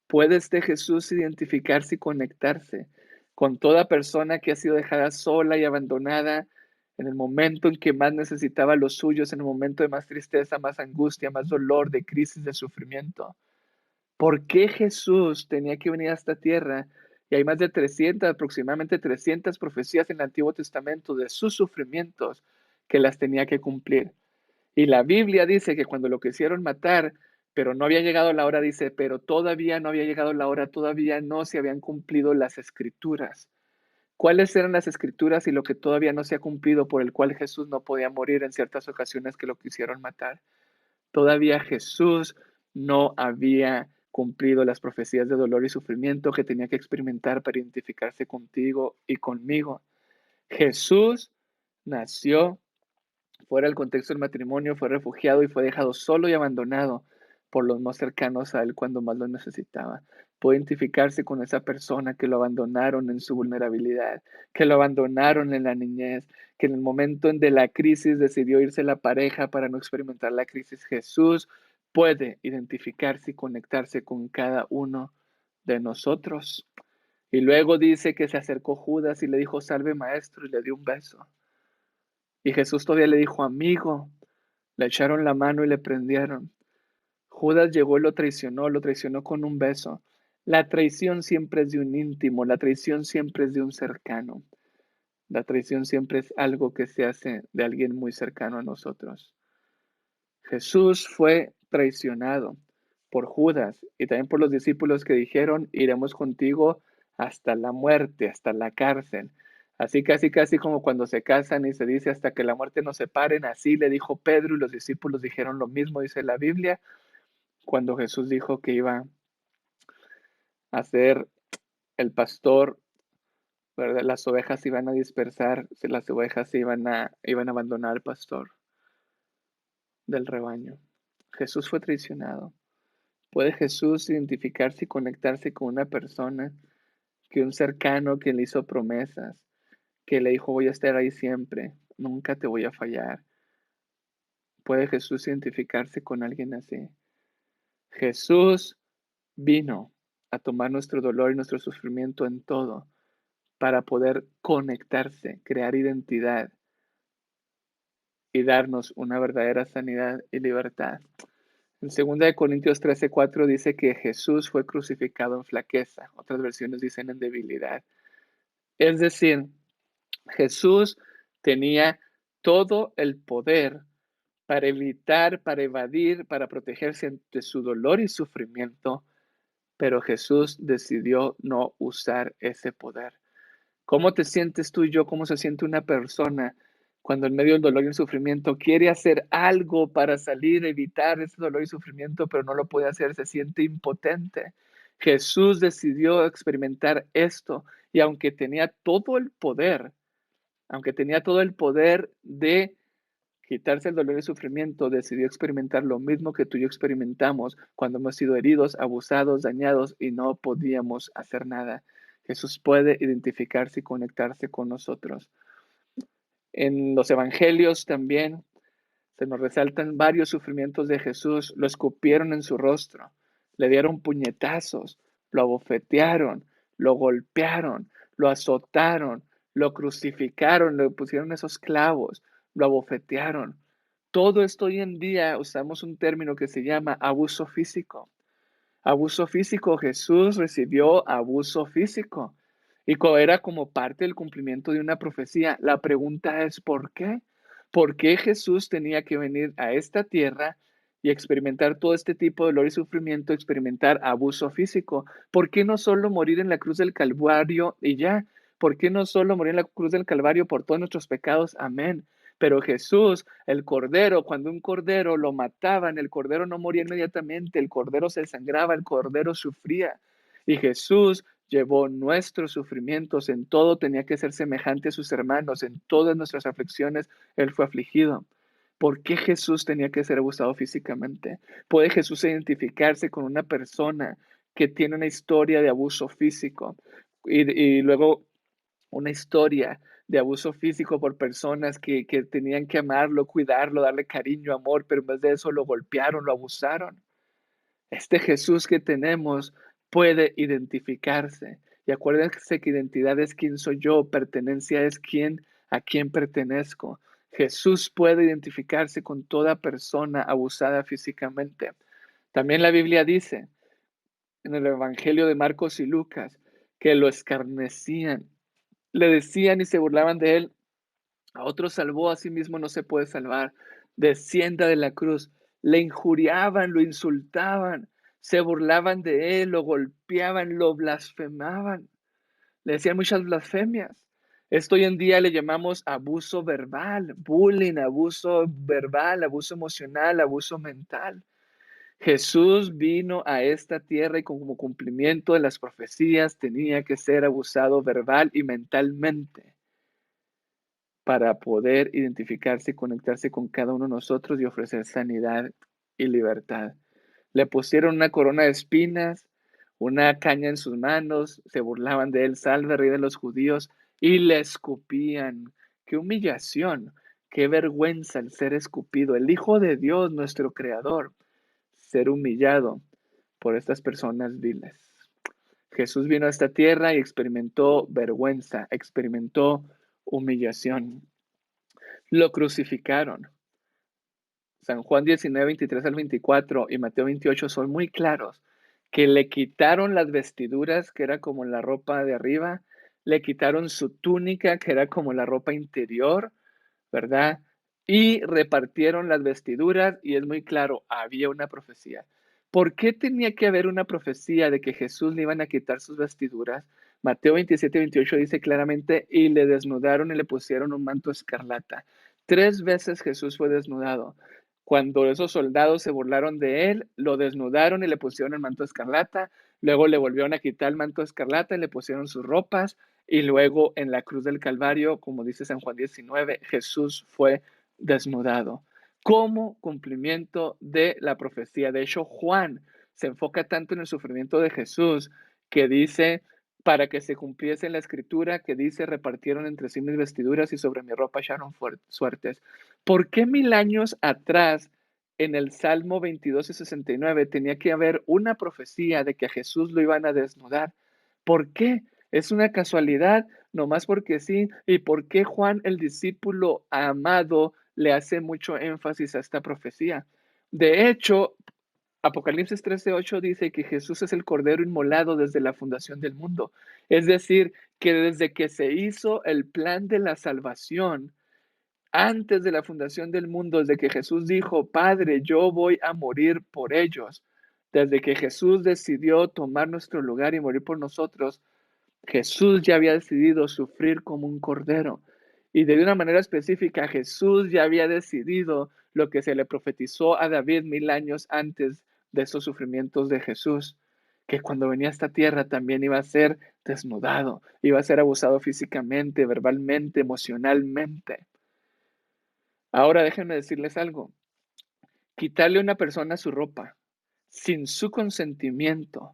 ¿Puede este Jesús identificarse y conectarse con toda persona que ha sido dejada sola y abandonada en el momento en que más necesitaba a los suyos, en el momento de más tristeza, más angustia, más dolor, de crisis, de sufrimiento? ¿Por qué Jesús tenía que venir a esta tierra? Y hay más de 300, aproximadamente 300 profecías en el Antiguo Testamento de sus sufrimientos que las tenía que cumplir. Y la Biblia dice que cuando lo quisieron matar, pero no había llegado la hora, dice, pero todavía no había llegado la hora, todavía no se habían cumplido las escrituras. ¿Cuáles eran las escrituras y lo que todavía no se ha cumplido por el cual Jesús no podía morir en ciertas ocasiones que lo quisieron matar? Todavía Jesús no había cumplido las profecías de dolor y sufrimiento que tenía que experimentar para identificarse contigo y conmigo. Jesús nació fuera del contexto del matrimonio, fue refugiado y fue dejado solo y abandonado por los más cercanos a él cuando más lo necesitaba. Puede identificarse con esa persona que lo abandonaron en su vulnerabilidad, que lo abandonaron en la niñez, que en el momento de la crisis decidió irse la pareja para no experimentar la crisis. Jesús puede identificarse y conectarse con cada uno de nosotros. Y luego dice que se acercó Judas y le dijo, salve maestro, y le dio un beso. Y Jesús todavía le dijo, amigo, le echaron la mano y le prendieron. Judas llegó y lo traicionó con un beso. La traición siempre es de un íntimo, la traición siempre es de un cercano. La traición siempre es algo que se hace de alguien muy cercano a nosotros. Jesús fue traicionado por Judas y también por los discípulos que dijeron, iremos contigo hasta la muerte, hasta la cárcel. Así casi casi como cuando se casan y se dice hasta que la muerte nos separen, así le dijo Pedro y los discípulos dijeron lo mismo, dice la Biblia, cuando Jesús dijo que iba a ser el pastor, ¿verdad? Las ovejas se iban a dispersar, las ovejas iban a abandonar al pastor del rebaño. Jesús fue traicionado. ¿Puede Jesús identificarse y conectarse con una persona, que un cercano que le hizo promesas, que le dijo voy a estar ahí siempre, nunca te voy a fallar? ¿Puede Jesús identificarse con alguien así? Jesús vino a tomar nuestro dolor y nuestro sufrimiento en todo para poder conectarse, crear identidad y darnos una verdadera sanidad y libertad. En 2 Corintios 13:4 dice que Jesús fue crucificado en flaqueza. Otras versiones dicen en debilidad. Es decir, Jesús tenía todo el poder para evitar, para evadir, para protegerse de su dolor y sufrimiento, pero Jesús decidió no usar ese poder. ¿Cómo te sientes tú y yo? ¿Cómo se siente una persona cuando en medio del dolor y el sufrimiento quiere hacer algo para salir, evitar ese dolor y sufrimiento, pero no lo puede hacer? Se siente impotente. Jesús decidió experimentar esto y aunque tenía todo el poder de quitarse el dolor y el sufrimiento, decidió experimentar lo mismo que tú y yo experimentamos cuando hemos sido heridos, abusados, dañados y no podíamos hacer nada. Jesús puede identificarse y conectarse con nosotros. En los evangelios también se nos resaltan varios sufrimientos de Jesús. Lo escupieron en su rostro, le dieron puñetazos, lo abofetearon, lo golpearon, lo azotaron, lo crucificaron, le pusieron esos clavos, lo abofetearon. Todo esto hoy en día usamos un término que se llama abuso físico. Abuso físico, Jesús recibió abuso físico y era como parte del cumplimiento de una profecía. La pregunta es, ¿por qué? ¿Por qué Jesús tenía que venir a esta tierra y experimentar todo este tipo de dolor y sufrimiento, experimentar abuso físico? ¿Por qué no solo morir en la cruz del Calvario y ya? ¿Por qué no solo morir en la cruz del Calvario por todos nuestros pecados? Amén. Pero Jesús, el cordero, cuando un cordero lo mataban, el cordero no moría inmediatamente, el cordero se desangraba, el cordero sufría. Y Jesús llevó nuestros sufrimientos, en todo tenía que ser semejante a sus hermanos, en todas nuestras aflicciones Él fue afligido. ¿Por qué Jesús tenía que ser abusado físicamente? ¿Puede Jesús identificarse con una persona que tiene una historia de abuso físico y luego una historia de abuso físico por personas que tenían que amarlo, cuidarlo, darle cariño, amor, pero en vez de eso lo golpearon, lo abusaron? Este Jesús que tenemos puede identificarse. Y acuérdense que identidad es quién soy yo, pertenencia es a quién pertenezco. Jesús puede identificarse con toda persona abusada físicamente. También la Biblia dice en el Evangelio de Marcos y Lucas que lo escarnecían, le decían y se burlaban de él: a otros salvó, a sí mismo no se puede salvar. descienda de la cruz. Le injuriaban, lo insultaban, se burlaban de él, lo golpeaban, lo blasfemaban. Le decían muchas blasfemias. Esto hoy en día le llamamos abuso verbal, bullying, abuso verbal, abuso emocional, abuso mental. Jesús vino a esta tierra y como cumplimiento de las profecías tenía que ser abusado verbal y mentalmente para poder identificarse y conectarse con cada uno de nosotros y ofrecer sanidad y libertad. Le pusieron una corona de espinas, una caña en sus manos, se burlaban de él, salve rey de los judíos, y le escupían. Qué humillación, qué vergüenza el ser escupido, el Hijo de Dios, nuestro Creador, ser humillado por estas personas viles. Jesús vino a esta tierra y experimentó vergüenza, experimentó humillación. Lo crucificaron. San Juan 19, 23 al 24 y Mateo 28 son muy claros, que le quitaron las vestiduras, que era como la ropa de arriba, le quitaron su túnica, que era como la ropa interior, ¿verdad? Y repartieron las vestiduras y es muy claro, había una profecía. ¿Por qué tenía que haber una profecía de que Jesús le iban a quitar sus vestiduras? Mateo 27, 28 dice claramente, y le desnudaron y le pusieron un manto escarlata. 3 veces Jesús fue desnudado. Cuando esos soldados se burlaron de él, lo desnudaron y le pusieron el manto escarlata. Luego le volvieron a quitar el manto escarlata y le pusieron sus ropas. Y luego en la cruz del Calvario, como dice San Juan 19, Jesús fue desnudado como cumplimiento de la profecía. De hecho, Juan se enfoca tanto en el sufrimiento de Jesús que dice, para que se cumpliese en la escritura, que dice, repartieron entre sí mis vestiduras y sobre mi ropa echaron suertes. ¿Por qué 1000 años atrás, en el Salmo 22 y 69, tenía que haber una profecía de que a Jesús lo iban a desnudar? ¿Por qué? ¿Es una casualidad? Nomás porque sí. ¿Y por qué Juan, el discípulo amado, le hace mucho énfasis a esta profecía? De hecho, Apocalipsis 13:8 dice que Jesús es el Cordero inmolado desde la fundación del mundo. Es decir, que desde que se hizo el plan de la salvación, antes de la fundación del mundo, desde que Jesús dijo, Padre, yo voy a morir por ellos, desde que Jesús decidió tomar nuestro lugar y morir por nosotros, Jesús ya había decidido sufrir como un cordero. Y de una manera específica, Jesús ya había decidido lo que se le profetizó a David 1000 años antes de esos sufrimientos de Jesús, que cuando venía a esta tierra también iba a ser desnudado, iba a ser abusado físicamente, verbalmente, emocionalmente. Ahora déjenme decirles algo. Quitarle a una persona su ropa sin su consentimiento,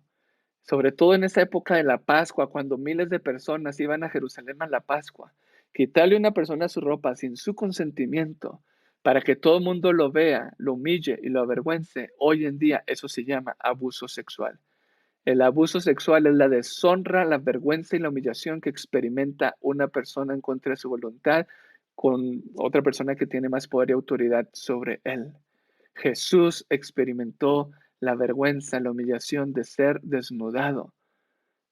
sobre todo en esa época de la Pascua, cuando miles de personas iban a Jerusalén a la Pascua, quitarle a una persona su ropa sin su consentimiento para que todo el mundo lo vea, lo humille y lo avergüence, hoy en día eso se llama abuso sexual. El abuso sexual es la deshonra, la vergüenza y la humillación que experimenta una persona en contra de su voluntad con otra persona que tiene más poder y autoridad sobre él. Jesús experimentó la vergüenza, la humillación de ser desnudado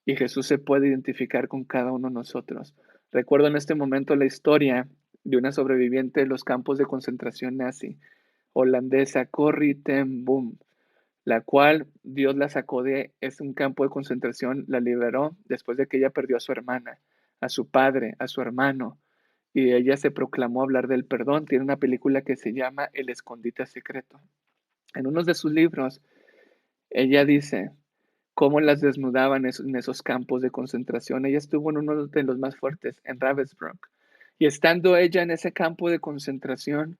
y Jesús se puede identificar con cada uno de nosotros. Recuerdo en este momento la historia de una sobreviviente de los campos de concentración nazi, holandesa Corrie ten Boom, la cual Dios la sacó de es un campo de concentración, la liberó después de que ella perdió a su hermana, a su padre, a su hermano, y ella se proclamó hablar del perdón. Tiene una película que se llama El escondite secreto. En uno de sus libros, ella dice cómo las desnudaban en esos campos de concentración. Ella estuvo en uno de los más fuertes, en Ravensbrück. Y estando ella en ese campo de concentración,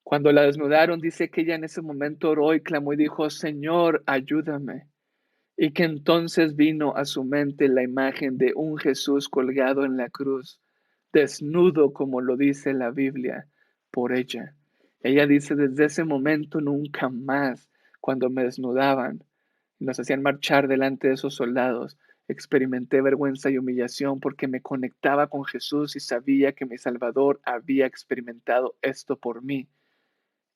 cuando la desnudaron, dice que ella en ese momento oró y clamó y dijo, Señor, ayúdame. Y que entonces vino a su mente la imagen de un Jesús colgado en la cruz, desnudo como lo dice la Biblia, por ella. Ella dice, desde ese momento nunca más, cuando me desnudaban y nos hacían marchar delante de esos soldados, experimenté vergüenza y humillación porque me conectaba con Jesús y sabía que mi Salvador había experimentado esto por mí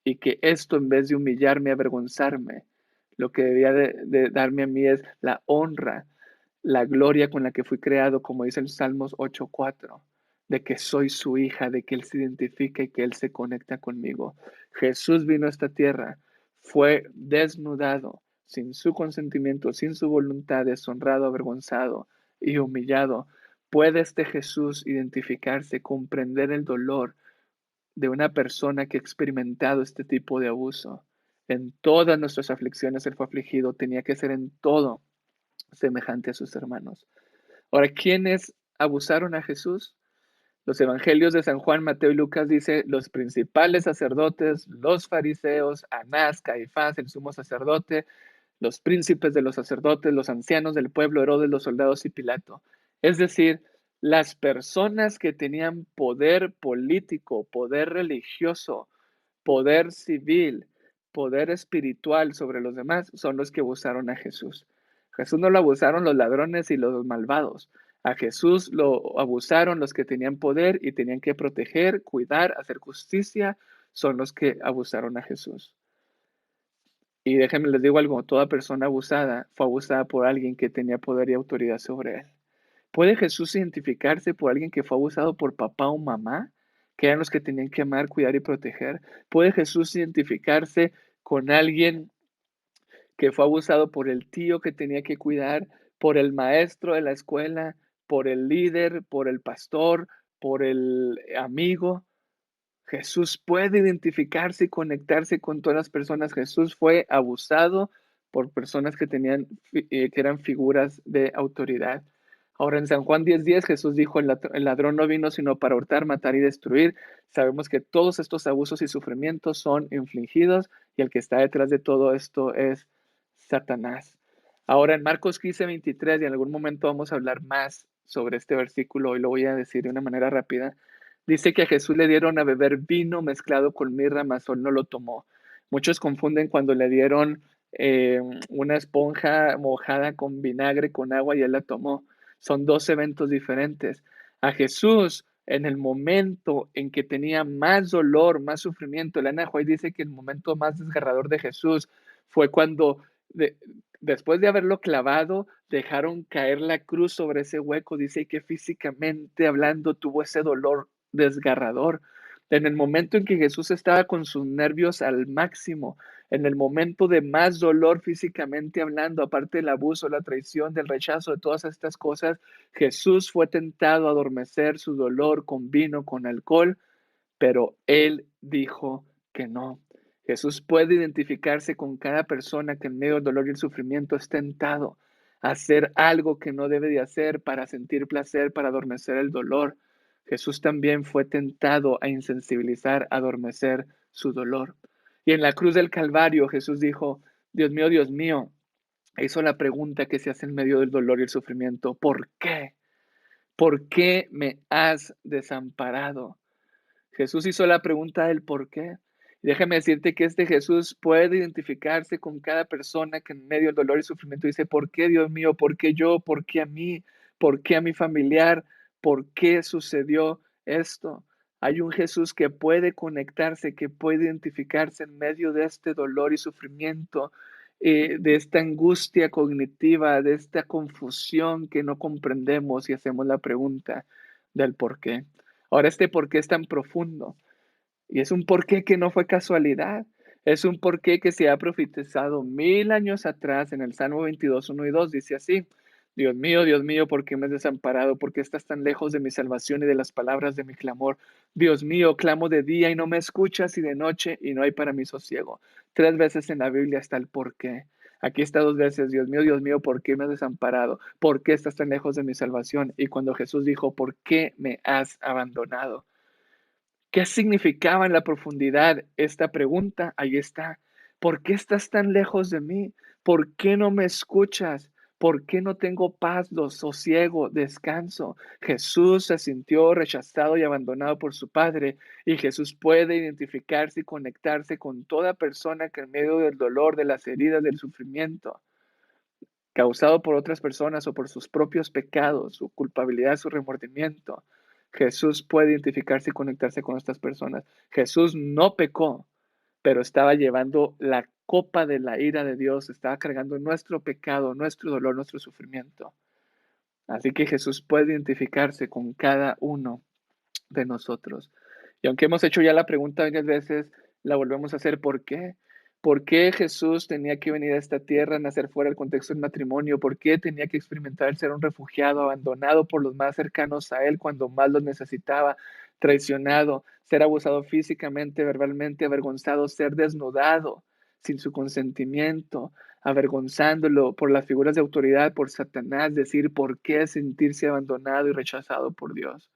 y que esto en vez de humillarme, avergonzarme, lo que debía de darme a mí es la honra, la gloria con la que fui creado, como dice el Salmos 8:4. de que soy su hija, de que Él se identifica y que Él se conecta conmigo. Jesús vino a esta tierra, fue desnudado, sin su consentimiento, sin su voluntad, deshonrado, avergonzado y humillado. ¿Puede este Jesús identificarse, comprender el dolor de una persona que ha experimentado este tipo de abuso? En todas nuestras aflicciones Él fue afligido, tenía que ser en todo semejante a sus hermanos. Ahora, ¿quiénes abusaron a Jesús? Los evangelios de San Juan, Mateo y Lucas dice los principales sacerdotes, los fariseos, Anás, Caifás, el sumo sacerdote, los príncipes de los sacerdotes, los ancianos del pueblo, Herodes, los soldados y Pilato. Es decir, las personas que tenían poder político, poder religioso, poder civil, poder espiritual sobre los demás, son los que abusaron a Jesús. Jesús no lo abusaron los ladrones y los malvados. A Jesús lo abusaron los que tenían poder y tenían que proteger, cuidar, hacer justicia, son los que abusaron a Jesús. Y déjenme les digo algo, toda persona abusada fue abusada por alguien que tenía poder y autoridad sobre él. ¿Puede Jesús identificarse por alguien que fue abusado por papá o mamá, que eran los que tenían que amar, cuidar y proteger? ¿Puede Jesús identificarse con alguien que fue abusado por el tío que tenía que cuidar, por el maestro de la escuela, por el líder, por el pastor, por el amigo? Jesús puede identificarse y conectarse con todas las personas. Jesús fue abusado por personas que que eran figuras de autoridad. Ahora en San Juan 10:10 Jesús dijo, el ladrón no vino sino para hurtar, matar y destruir. Sabemos que todos estos abusos y sufrimientos son infligidos y el que está detrás de todo esto es Satanás. Ahora en Marcos 15:23, y en algún momento vamos a hablar más sobre este versículo y lo voy a decir de una manera rápida. Dice que a Jesús le dieron a beber vino mezclado con mirra, mas él no lo tomó. Muchos confunden cuando le dieron una esponja mojada con vinagre, con agua, y él la tomó. Son dos eventos diferentes. A Jesús, en el momento en que tenía más dolor, más sufrimiento, Elena White dice que el momento más desgarrador de Jesús fue cuando, de- después de haberlo clavado, dejaron caer la cruz sobre ese hueco. Dice que físicamente hablando tuvo ese dolor desgarrador. En el momento en que Jesús estaba con sus nervios al máximo, en el momento de más dolor físicamente hablando, aparte del abuso, la traición, del rechazo, de todas estas cosas, Jesús fue tentado a adormecer su dolor con vino, con alcohol, pero él dijo que no. Jesús puede identificarse con cada persona que en medio del dolor y el sufrimiento es tentado a hacer algo que no debe de hacer para sentir placer, para adormecer el dolor. Jesús también fue tentado a insensibilizar, a adormecer su dolor. Y en la cruz del Calvario Jesús dijo, Dios mío, hizo la pregunta que se hace en medio del dolor y el sufrimiento, ¿por qué? ¿Por qué me has desamparado? Jesús hizo la pregunta del por qué. Déjame decirte que este Jesús puede identificarse con cada persona que en medio del dolor y sufrimiento dice, ¿por qué, Dios mío? ¿Por qué yo? ¿Por qué a mí? ¿Por qué a mi familiar? ¿Por qué sucedió esto? Hay un Jesús que puede conectarse, que puede identificarse en medio de este dolor y sufrimiento, de esta angustia cognitiva, de esta confusión que no comprendemos y hacemos la pregunta del por qué. Ahora, este por qué es tan profundo. Y es un porqué que no fue casualidad. Es un porqué que se ha profetizado 1000 años atrás en el Salmo 22:1 y 2. Dice así: Dios mío, ¿por qué me has desamparado? ¿Por qué estás tan lejos de mi salvación y de las palabras de mi clamor? Dios mío, clamo de día y no me escuchas, y de noche y no hay para mí sosiego. 3 veces en la Biblia está el porqué. Aquí está 2 veces: Dios mío, ¿por qué me has desamparado? ¿Por qué estás tan lejos de mi salvación? Y cuando Jesús dijo, ¿por qué me has abandonado? ¿Qué significaba en la profundidad esta pregunta? Ahí está. ¿Por qué estás tan lejos de mí? ¿Por qué no me escuchas? ¿Por qué no tengo paz, sosiego, descanso? Jesús se sintió rechazado y abandonado por su Padre, y Jesús puede identificarse y conectarse con toda persona que en medio del dolor, de las heridas, del sufrimiento causado por otras personas o por sus propios pecados, su culpabilidad, su remordimiento, Jesús puede identificarse y conectarse con estas personas. Jesús no pecó, pero estaba llevando la copa de la ira de Dios, estaba cargando nuestro pecado, nuestro dolor, nuestro sufrimiento. Así que Jesús puede identificarse con cada uno de nosotros. Y aunque hemos hecho ya la pregunta varias veces, la volvemos a hacer, ¿por qué? ¿Por qué Jesús tenía que venir a esta tierra, nacer fuera del contexto del matrimonio? ¿Por qué tenía que experimentar el ser un refugiado, abandonado por los más cercanos a él cuando más lo necesitaba, traicionado, ser abusado físicamente, verbalmente, avergonzado, ser desnudado sin su consentimiento, avergonzándolo por las figuras de autoridad, por Satanás, decir, ¿por qué sentirse abandonado y rechazado por Dios?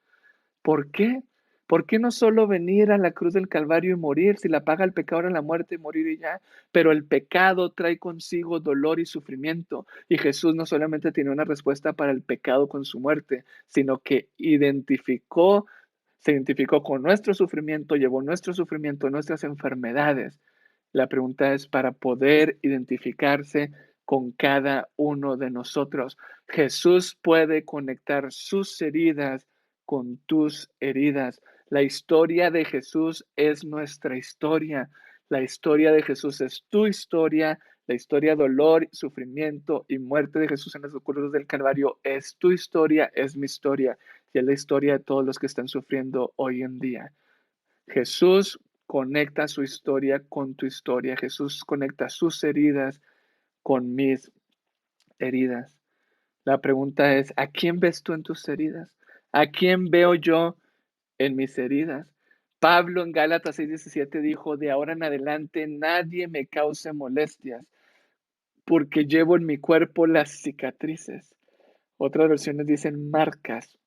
¿Por qué? ¿Por qué no solo venir a la cruz del Calvario y morir? Si la paga el pecado era la muerte y morir y ya. Pero el pecado trae consigo dolor y sufrimiento. Y Jesús no solamente tiene una respuesta para el pecado con su muerte, sino que se identificó con nuestro sufrimiento, llevó nuestro sufrimiento, nuestras enfermedades. La pregunta es para poder identificarse con cada uno de nosotros. Jesús puede conectar sus heridas con tus heridas. La historia de Jesús es nuestra historia. La historia de Jesús es tu historia. La historia, dolor, sufrimiento y muerte de Jesús en los cruz del Calvario es tu historia, es mi historia y es la historia de todos los que están sufriendo hoy en día. Jesús conecta su historia con tu historia. Jesús conecta sus heridas con mis heridas. La pregunta es, ¿a quién ves tú en tus heridas? ¿A quién veo yo en mis heridas? Pablo en Gálatas 6:17 dijo, de ahora en adelante nadie me cause molestias, porque llevo en mi cuerpo las cicatrices. Otras versiones dicen marcas.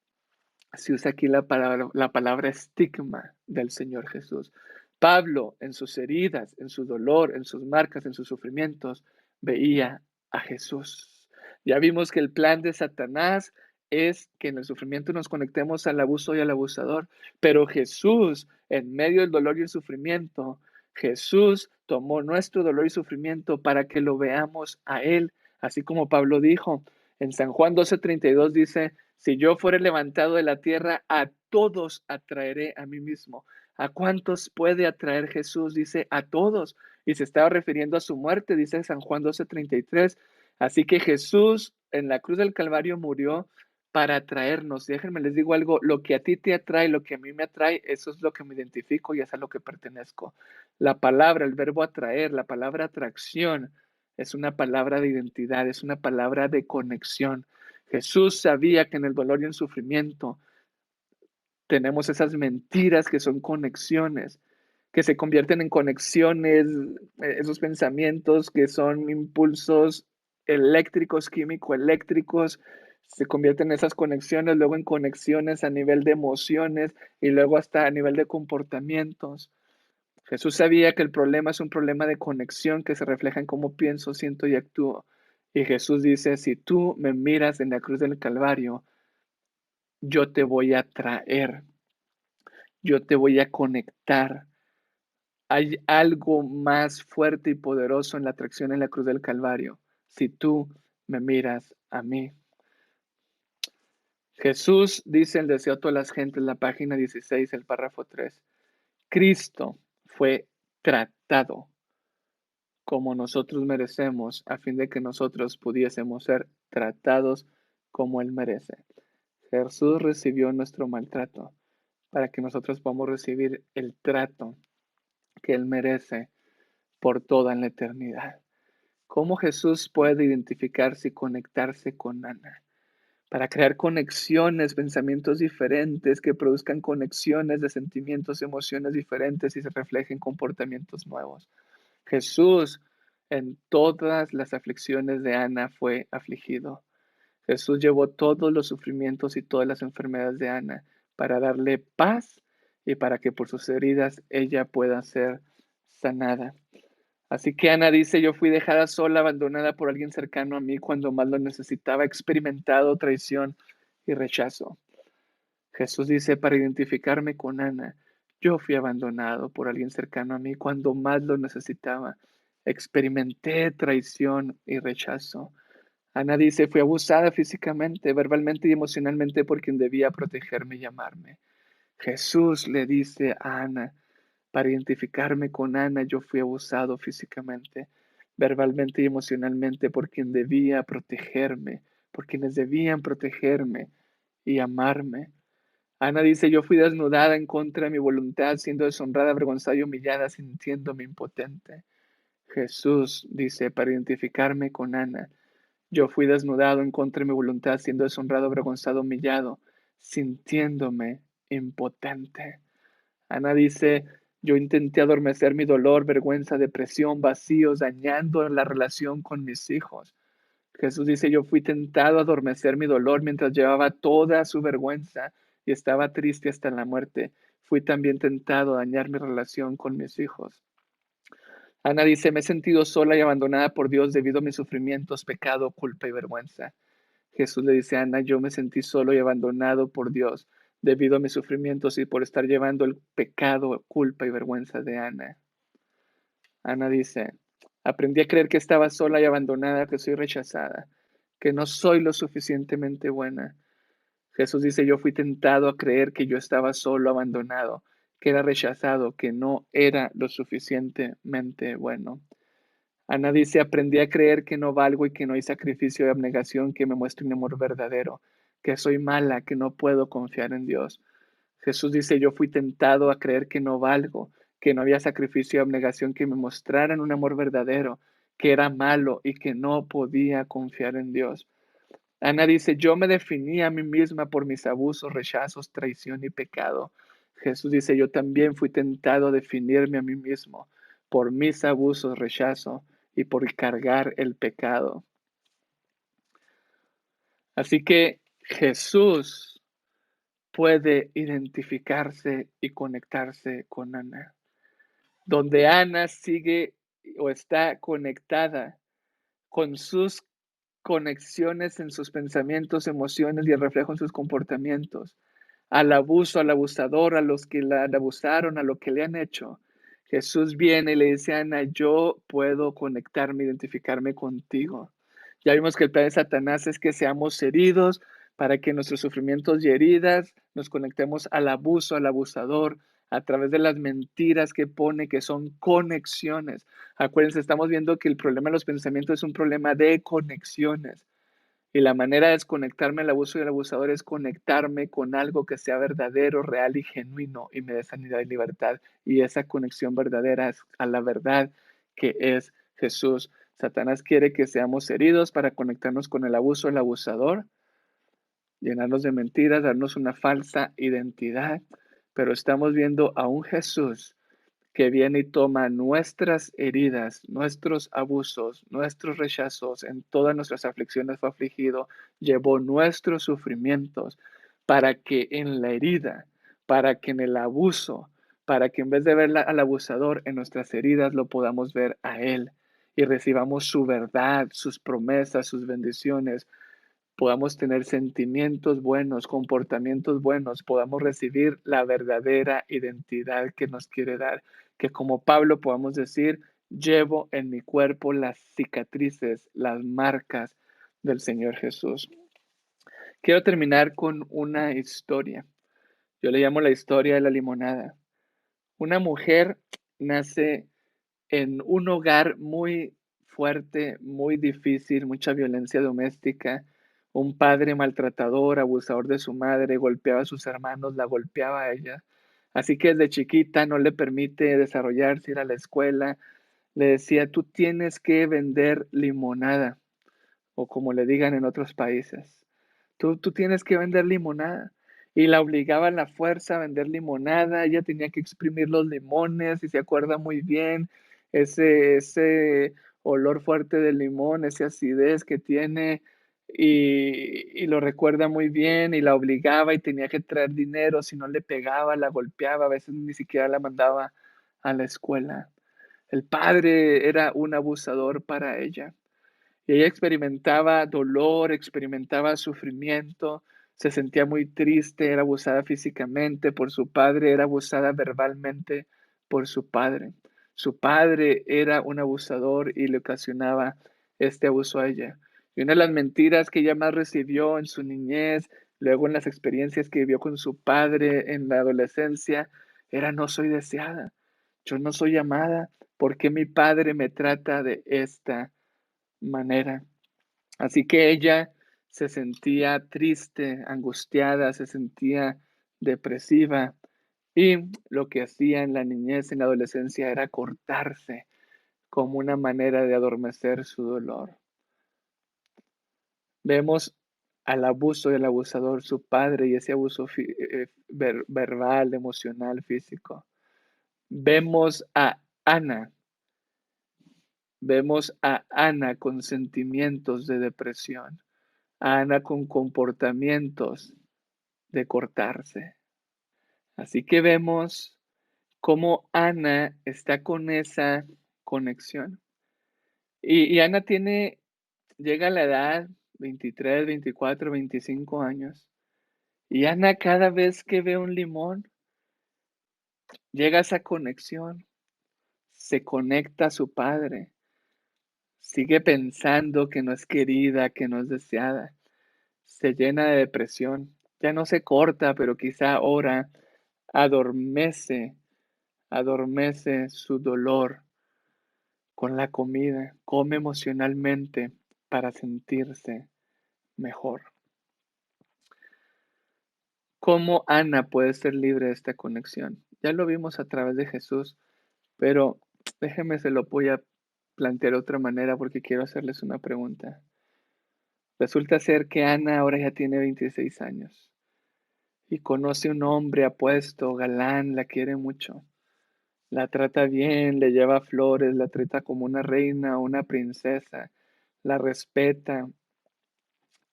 Se usa aquí la palabra estigma del Señor Jesús. Pablo, en sus heridas, en su dolor, en sus marcas, en sus sufrimientos, veía a Jesús. Ya vimos que el plan de Satanás es que en el sufrimiento nos conectemos al abuso y al abusador, pero Jesús, en medio del dolor y el sufrimiento, Jesús tomó nuestro dolor y sufrimiento para que lo veamos a Él, así como Pablo dijo. En San Juan 12:32 dice, si yo fuere levantado de la tierra, a todos atraeré a mí mismo. ¿A cuántos puede atraer Jesús? Dice, a todos. Y se estaba refiriendo a su muerte, dice San Juan 12:33. Así que Jesús en la cruz del Calvario murió para atraernos. Déjenme les digo algo, lo que a ti te atrae, lo que a mí me atrae, eso es lo que me identifico y es a lo que pertenezco. La palabra, el verbo atraer, la palabra atracción, es una palabra de identidad, es una palabra de conexión. Jesús sabía que en el dolor y en el sufrimiento tenemos esas mentiras que son conexiones, que se convierten en conexiones, esos pensamientos que son impulsos eléctricos, químico-eléctricos, se convierten en esas conexiones, luego en conexiones a nivel de emociones y luego hasta a nivel de comportamientos. Jesús sabía que el problema es un problema de conexión que se refleja en cómo pienso, siento y actúo. Y Jesús dice, si tú me miras en la cruz del Calvario, yo te voy a traer, yo te voy a conectar. Hay algo más fuerte y poderoso en la atracción en la cruz del Calvario, si tú me miras a mí. Jesús dice el deseo a todas las gentes, la página 16, el párrafo 3. Cristo fue tratado como nosotros merecemos, a fin de que nosotros pudiésemos ser tratados como Él merece. Jesús recibió nuestro maltrato para que nosotros podamos recibir el trato que Él merece por toda la eternidad. ¿Cómo Jesús puede identificarse y conectarse con Ana? Para crear conexiones, pensamientos diferentes que produzcan conexiones de sentimientos, emociones diferentes y se reflejen comportamientos nuevos. Jesús en todas las aflicciones de Ana fue afligido. Jesús llevó todos los sufrimientos y todas las enfermedades de Ana para darle paz y para que por sus heridas ella pueda ser sanada. Así que Ana dice, yo fui dejada sola, abandonada por alguien cercano a mí cuando más lo necesitaba, experimentado traición y rechazo. Jesús dice, para identificarme con Ana, yo fui abandonado por alguien cercano a mí cuando más lo necesitaba. Experimenté traición y rechazo. Ana dice, fui abusada físicamente, verbalmente y emocionalmente por quien debía protegerme y amarme. Jesús le dice a Ana, para identificarme con Ana, yo fui abusado físicamente, verbalmente y emocionalmente por quien debía protegerme, por quienes debían protegerme y amarme. Ana dice, yo fui desnudada en contra de mi voluntad, siendo deshonrada, avergonzada y humillada, sintiéndome impotente. Jesús dice, para identificarme con Ana, yo fui desnudado en contra de mi voluntad, siendo deshonrado, avergonzado, humillado, sintiéndome impotente. Ana dice, yo intenté adormecer mi dolor, vergüenza, depresión, vacíos, dañando la relación con mis hijos. Jesús dice, yo fui tentado a adormecer mi dolor mientras llevaba toda su vergüenza y estaba triste hasta la muerte. Fui también tentado a dañar mi relación con mis hijos. Ana dice, me he sentido sola y abandonada por Dios debido a mis sufrimientos, pecado, culpa y vergüenza. Jesús le dice a Ana, yo me sentí solo y abandonado por Dios debido a mis sufrimientos y por estar llevando el pecado, culpa y vergüenza de Ana. Ana dice, aprendí a creer que estaba sola y abandonada, que soy rechazada, que no soy lo suficientemente buena. Jesús dice, yo fui tentado a creer que yo estaba solo, abandonado, que era rechazado, que no era lo suficientemente bueno. Ana dice, aprendí a creer que no valgo y que no hay sacrificio de abnegación que me muestre un amor verdadero, que soy mala, que no puedo confiar en Dios. Jesús dice, yo fui tentado a creer que no valgo, que no había sacrificio y abnegación que me mostraran un amor verdadero, que era malo y que no podía confiar en Dios. Ana dice, yo me definí a mí misma por mis abusos, rechazos, traición y pecado. Jesús dice, yo también fui tentado a definirme a mí mismo por mis abusos, rechazo y por cargar el pecado. Así que Jesús puede identificarse y conectarse con Ana. Donde Ana sigue o está conectada con sus conexiones en sus pensamientos, emociones y el reflejo en sus comportamientos, al abuso, al abusador, a los que la abusaron, a lo que le han hecho. Jesús viene y le dice a Ana, yo puedo conectarme, identificarme contigo. Ya vimos que el plan de Satanás es que seamos heridos para que nuestros sufrimientos y heridas nos conectemos al abuso, al abusador, a través de las mentiras que pone, que son conexiones. Acuérdense, estamos viendo que el problema de los pensamientos es un problema de conexiones. Y la manera de desconectarme del abuso y del abusador es conectarme con algo que sea verdadero, real y genuino y me dé sanidad y libertad. Y esa conexión verdadera es a la verdad que es Jesús. Satanás quiere que seamos heridos para conectarnos con el abuso, el abusador, llenarnos de mentiras, darnos una falsa identidad. Pero estamos viendo a un Jesús que viene y toma nuestras heridas, nuestros abusos, nuestros rechazos, en todas nuestras aflicciones fue afligido, llevó nuestros sufrimientos para que en la herida, para que en el abuso, para que en vez de ver al abusador en nuestras heridas lo podamos ver a él y recibamos su verdad, sus promesas, sus bendiciones, podamos tener sentimientos buenos, comportamientos buenos, podamos recibir la verdadera identidad que nos quiere dar, que como Pablo podamos decir, llevo en mi cuerpo las cicatrices, las marcas del Señor Jesús. Quiero terminar con una historia. Yo le llamo la historia de la limonada. Una mujer nace en un hogar muy fuerte, muy difícil, mucha violencia doméstica, un padre maltratador, abusador de su madre, golpeaba a sus hermanos, la golpeaba a ella. Así que desde chiquita no le permite desarrollarse, ir a la escuela. Le decía, tú tienes que vender limonada, o como le digan en otros países. Tú tienes que vender limonada. Y la obligaba a la fuerza a vender limonada. Ella tenía que exprimir los limones, y se acuerda muy bien ese olor fuerte del limón, esa acidez que tiene, y lo recuerda muy bien, y la obligaba y tenía que traer dinero, si no le pegaba, la golpeaba, a veces ni siquiera la mandaba a la escuela. El padre era un abusador para ella. Y ella experimentaba dolor, experimentaba sufrimiento, se sentía muy triste, era abusada físicamente por su padre, era abusada verbalmente por su padre. Su padre era un abusador y le ocasionaba este abuso a ella. Y una de las mentiras que ella más recibió en su niñez, luego en las experiencias que vivió con su padre en la adolescencia, era no soy deseada, yo no soy amada, ¿por qué mi padre me trata de esta manera? Así que ella se sentía triste, angustiada, se sentía depresiva, y lo que hacía en la niñez, en la adolescencia, era cortarse como una manera de adormecer su dolor. Vemos al abuso del abusador, su padre, y ese abuso verbal, emocional, físico. Vemos a Ana, vemos a Ana con sentimientos de depresión, a Ana con comportamientos de cortarse. Así que vemos cómo Ana está con esa conexión. Y Ana llega a la edad 23, 24, 25 años. Y Ana cada vez que ve un limón, llega a esa conexión, se conecta a su padre, sigue pensando que no es querida, que no es deseada, se llena de depresión, ya no se corta, pero quizá ahora adormece, adormece su dolor con la comida, come emocionalmente para sentirse mejor. ¿Cómo Ana puede ser libre de esta conexión? Ya lo vimos a través de Jesús, pero déjeme se lo voy a plantear de otra manera porque quiero hacerles una pregunta. Resulta ser que Ana ahora ya tiene 26 años y conoce un hombre apuesto, galán, la quiere mucho, la trata bien, le lleva flores, la trata como una reina o una princesa, la respeta,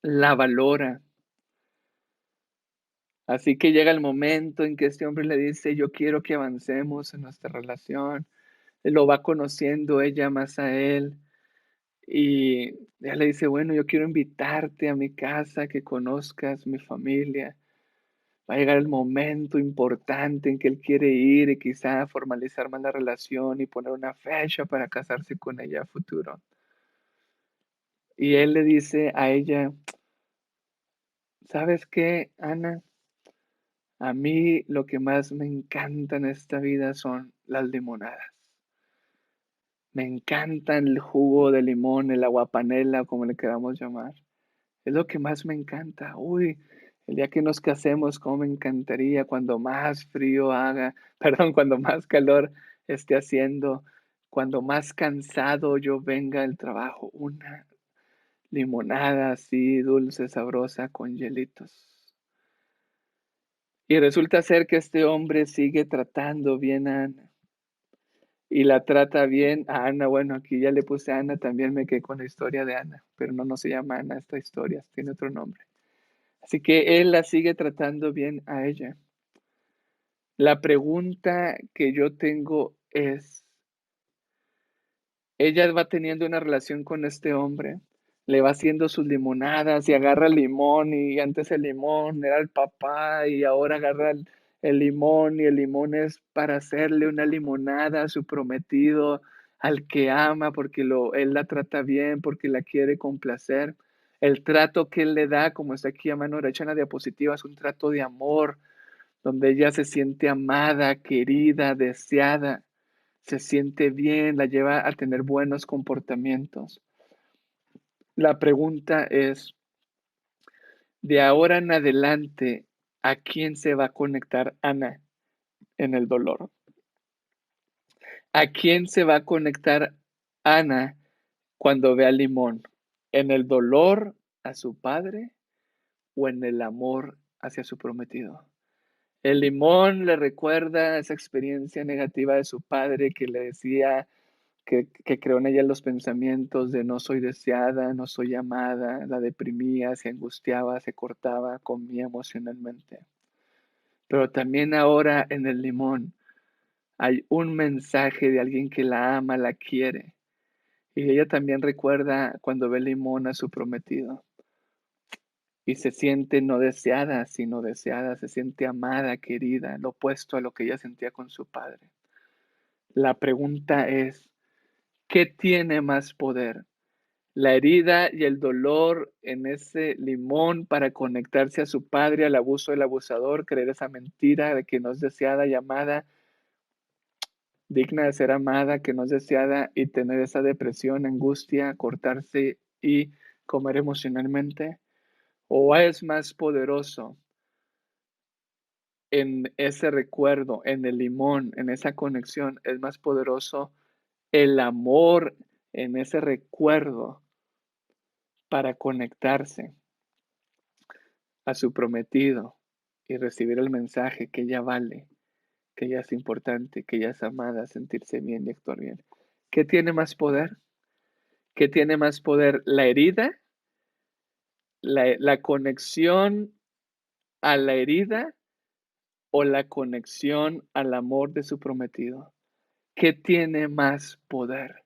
la valora. Así que llega el momento en que este hombre le dice, yo quiero que avancemos en nuestra relación. Lo va conociendo ella más a él y ella le dice, bueno, yo quiero invitarte a mi casa, que conozcas mi familia. Va a llegar el momento importante en que él quiere ir y quizá formalizar más la relación y poner una fecha para casarse con ella a futuro. Y él le dice a ella, ¿sabes qué, Ana? A mí lo que más me encanta en esta vida son las limonadas. Me encanta el jugo de limón, el aguapanela, como le queramos llamar. Es lo que más me encanta. Uy, el día que nos casemos, cómo me encantaría cuando más frío haga, perdón, cuando más calor esté haciendo, cuando más cansado yo venga del trabajo, una limonada así dulce, sabrosa, con hielitos. Y resulta ser que este hombre sigue tratando bien a Ana. Y la trata bien a Ana. Bueno, aquí ya le puse a Ana, también me quedé con la historia de Ana, pero no se llama Ana esta historia, tiene otro nombre. Así que él la sigue tratando bien a ella. La pregunta que yo tengo es, ella va teniendo una relación con este hombre, le va haciendo sus limonadas y agarra el limón y antes el limón era el papá y ahora agarra el limón y el limón es para hacerle una limonada a su prometido, al que ama porque él la trata bien, porque la quiere complacer. El trato que él le da, como está aquí a mano derecha en la diapositiva, es un trato de amor, donde ella se siente amada, querida, deseada, se siente bien, la lleva a tener buenos comportamientos. La pregunta es, de ahora en adelante, ¿a quién se va a conectar Ana en el dolor? ¿A quién se va a conectar Ana cuando vea limón? ¿En el dolor a su padre o en el amor hacia su prometido? El limón le recuerda esa experiencia negativa de su padre que le decía que creó en ella los pensamientos de no soy deseada, no soy amada, la deprimía, se angustiaba, se cortaba, comía emocionalmente. Pero también ahora en el limón hay un mensaje de alguien que la ama, la quiere. Y ella también recuerda cuando ve limón a su prometido y se siente no deseada, sino deseada, se siente amada, querida, lo opuesto a lo que ella sentía con su padre. La pregunta es, ¿qué tiene más poder? ¿La herida y el dolor en ese limón para conectarse a su padre, al abuso del abusador, creer esa mentira de que no es deseada y amada, digna de ser amada, que no es deseada y tener esa depresión, angustia, cortarse y comer emocionalmente? ¿O es más poderoso en ese recuerdo, en el limón, en esa conexión, es más poderoso el amor en ese recuerdo para conectarse a su prometido y recibir el mensaje que ella vale, que ella es importante, que ella es amada, sentirse bien y actuar bien. ¿Qué tiene más poder? ¿Qué tiene más poder? ¿La herida? ¿La conexión a la herida o la conexión al amor de su prometido? ¿Qué tiene más poder?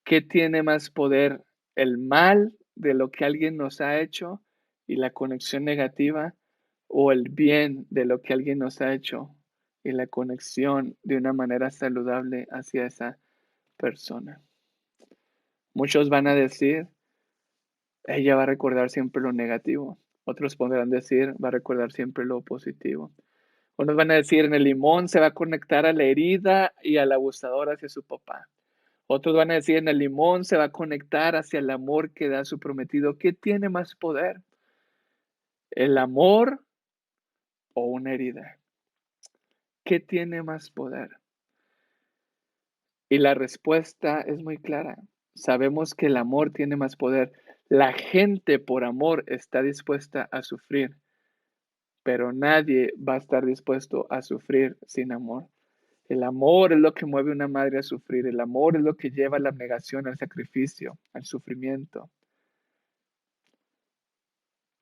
¿Qué tiene más poder? ¿El mal de lo que alguien nos ha hecho y la conexión negativa o el bien de lo que alguien nos ha hecho y la conexión de una manera saludable hacia esa persona? Muchos van a decir, ella va a recordar siempre lo negativo. Otros podrán decir, va a recordar siempre lo positivo. Unos van a decir, en el limón se va a conectar a la herida y al abusador hacia su papá. Otros van a decir, en el limón se va a conectar hacia el amor que da su prometido. ¿Qué tiene más poder? ¿El amor o una herida? ¿Qué tiene más poder? Y la respuesta es muy clara. Sabemos que el amor tiene más poder. La gente por amor está dispuesta a sufrir, pero nadie va a estar dispuesto a sufrir sin amor. El amor es lo que mueve a una madre a sufrir. El amor es lo que lleva a la abnegación, al sacrificio, al sufrimiento.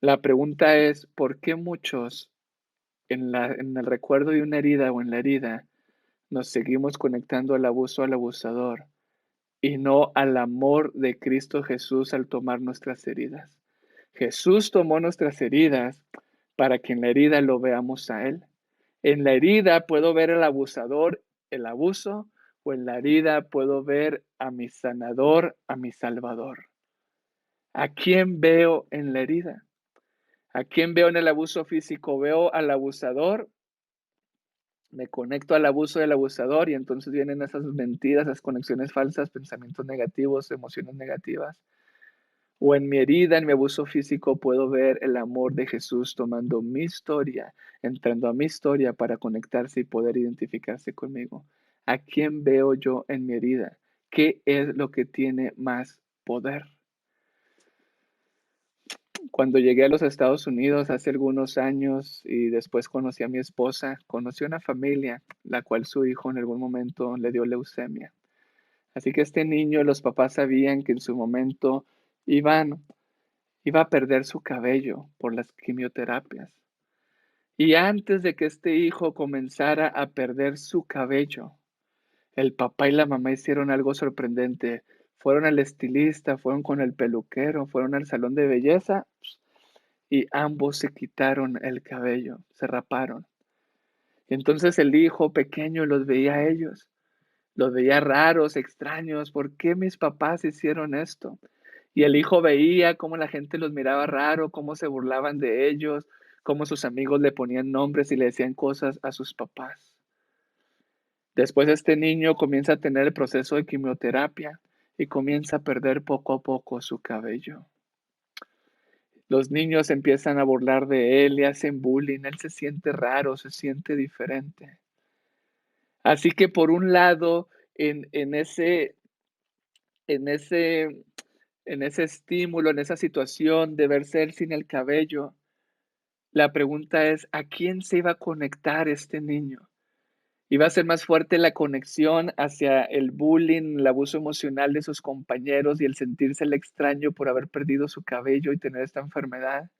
La pregunta es, ¿por qué muchos en el recuerdo de una herida o en la herida nos seguimos conectando al abuso, al abusador y no al amor de Cristo Jesús al tomar nuestras heridas? Jesús tomó nuestras heridas para que en la herida lo veamos a Él. En la herida puedo ver al abusador, el abuso, o en la herida puedo ver a mi sanador, a mi salvador. ¿A quién veo en la herida? ¿A quién veo en el abuso físico? Veo al abusador, me conecto al abuso del abusador y entonces vienen esas mentiras, esas conexiones falsas, pensamientos negativos, emociones negativas. O en mi herida, en mi abuso físico, puedo ver el amor de Jesús tomando mi historia, entrando a mi historia para conectarse y poder identificarse conmigo. ¿A quién veo yo en mi herida? ¿Qué es lo que tiene más poder? Cuando llegué a los Estados Unidos hace algunos años y después conocí a mi esposa, conocí una familia, la cual su hijo en algún momento le dio leucemia. Así que este niño, los papás sabían que en su momento iba a perder su cabello por las quimioterapias. Y antes de que este hijo comenzara a perder su cabello, el papá y la mamá hicieron algo sorprendente. Fueron al estilista, fueron con el peluquero, fueron al salón de belleza y ambos se quitaron el cabello, se raparon. Y entonces el hijo pequeño los veía a ellos, los veía raros, extraños. ¿Por qué mis papás hicieron esto? Y el hijo veía cómo la gente los miraba raro, cómo se burlaban de ellos, cómo sus amigos le ponían nombres y le decían cosas a sus papás. Después este niño comienza a tener el proceso de quimioterapia y comienza a perder poco a poco su cabello. Los niños empiezan a burlar de él, le hacen bullying, él se siente raro, se siente diferente. Así que por un lado, en ese, en ese, en ese estímulo, en esa situación de verse él sin el cabello, la pregunta es, ¿a quién se iba a conectar este niño? Iba a ser más fuerte la conexión hacia el bullying, el abuso emocional de sus compañeros y el sentirse el extraño por haber perdido su cabello y tener esta enfermedad.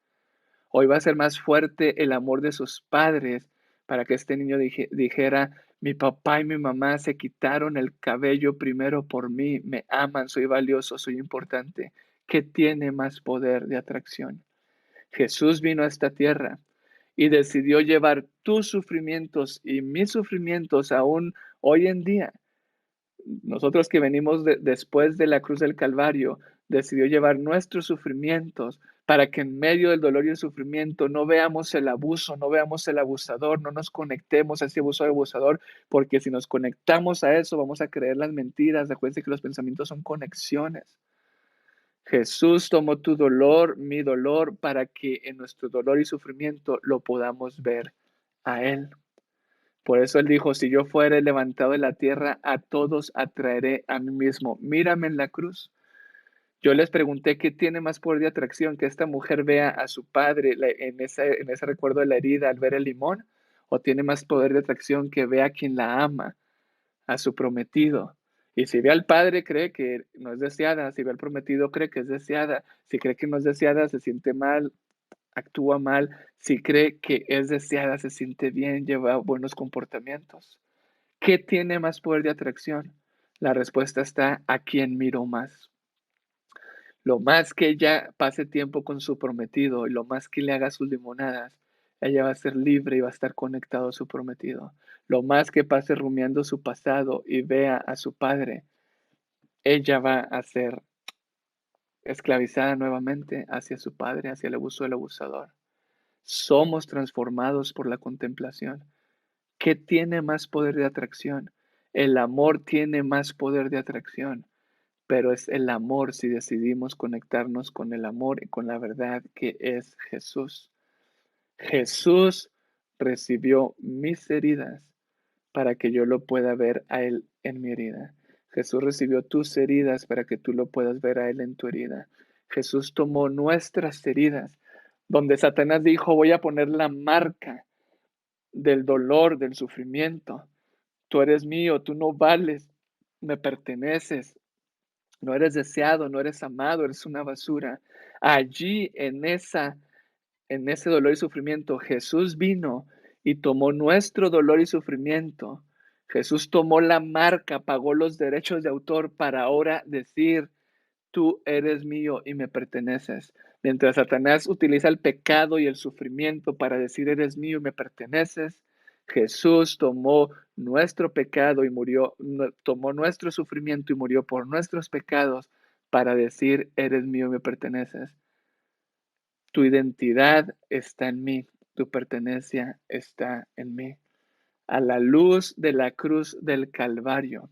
Hoy va a ser más fuerte el amor de sus padres para que este niño dijera, mi papá y mi mamá se quitaron el cabello primero por mí, me aman, soy valioso, soy importante. ¿Qué tiene más poder de atracción? Jesús vino a esta tierra y decidió llevar tus sufrimientos y mis sufrimientos aún hoy en día. Nosotros que venimos después de la cruz del Calvario, decidió llevar nuestros sufrimientos para que en medio del dolor y el sufrimiento no veamos el abuso, no veamos el abusador, no nos conectemos a ese abuso del abusador, porque si nos conectamos a eso vamos a creer las mentiras. Acuérdense que los pensamientos son conexiones. Jesús tomó tu dolor, mi dolor, para que en nuestro dolor y sufrimiento lo podamos ver a Él. Por eso Él dijo, si yo fuere levantado de la tierra, a todos atraeré a mí mismo. Mírame en la cruz. Yo les pregunté qué tiene más poder de atracción, que esta mujer vea a su padre en ese recuerdo de la herida al ver el limón, o tiene más poder de atracción que vea a quien la ama, a su prometido. Y si ve al padre, cree que no es deseada. Si ve al prometido, cree que es deseada. Si cree que no es deseada, se siente mal, actúa mal. Si cree que es deseada, se siente bien, lleva buenos comportamientos. ¿Qué tiene más poder de atracción? La respuesta está a quién miro más. Lo más que ella pase tiempo con su prometido y lo más que le haga sus limonadas, ella va a ser libre y va a estar conectado a su prometido. Lo más que pase rumiando su pasado y vea a su padre, ella va a ser esclavizada nuevamente hacia su padre, hacia el abuso del abusador. Somos transformados por la contemplación. ¿Qué tiene más poder de atracción? El amor tiene más poder de atracción, pero es el amor si decidimos conectarnos con el amor y con la verdad que es Jesús. Jesús recibió mis heridas para que yo lo pueda ver a Él en mi herida. Jesús recibió tus heridas para que tú lo puedas ver a Él en tu herida. Jesús tomó nuestras heridas, donde Satanás dijo, voy a poner la marca del dolor, del sufrimiento. Tú eres mío, tú no vales, me perteneces, no eres deseado, no eres amado, eres una basura. Allí en ese dolor y sufrimiento, Jesús vino y tomó nuestro dolor y sufrimiento. Jesús tomó la marca, pagó los derechos de autor para ahora decir, tú eres mío y me perteneces. Mientras Satanás utiliza el pecado y el sufrimiento para decir, eres mío y me perteneces, Jesús tomó nuestro pecado y murió, tomó nuestro sufrimiento y murió por nuestros pecados para decir, eres mío y me perteneces. Tu identidad está en mí, tu pertenencia está en mí. A la luz de la cruz del Calvario,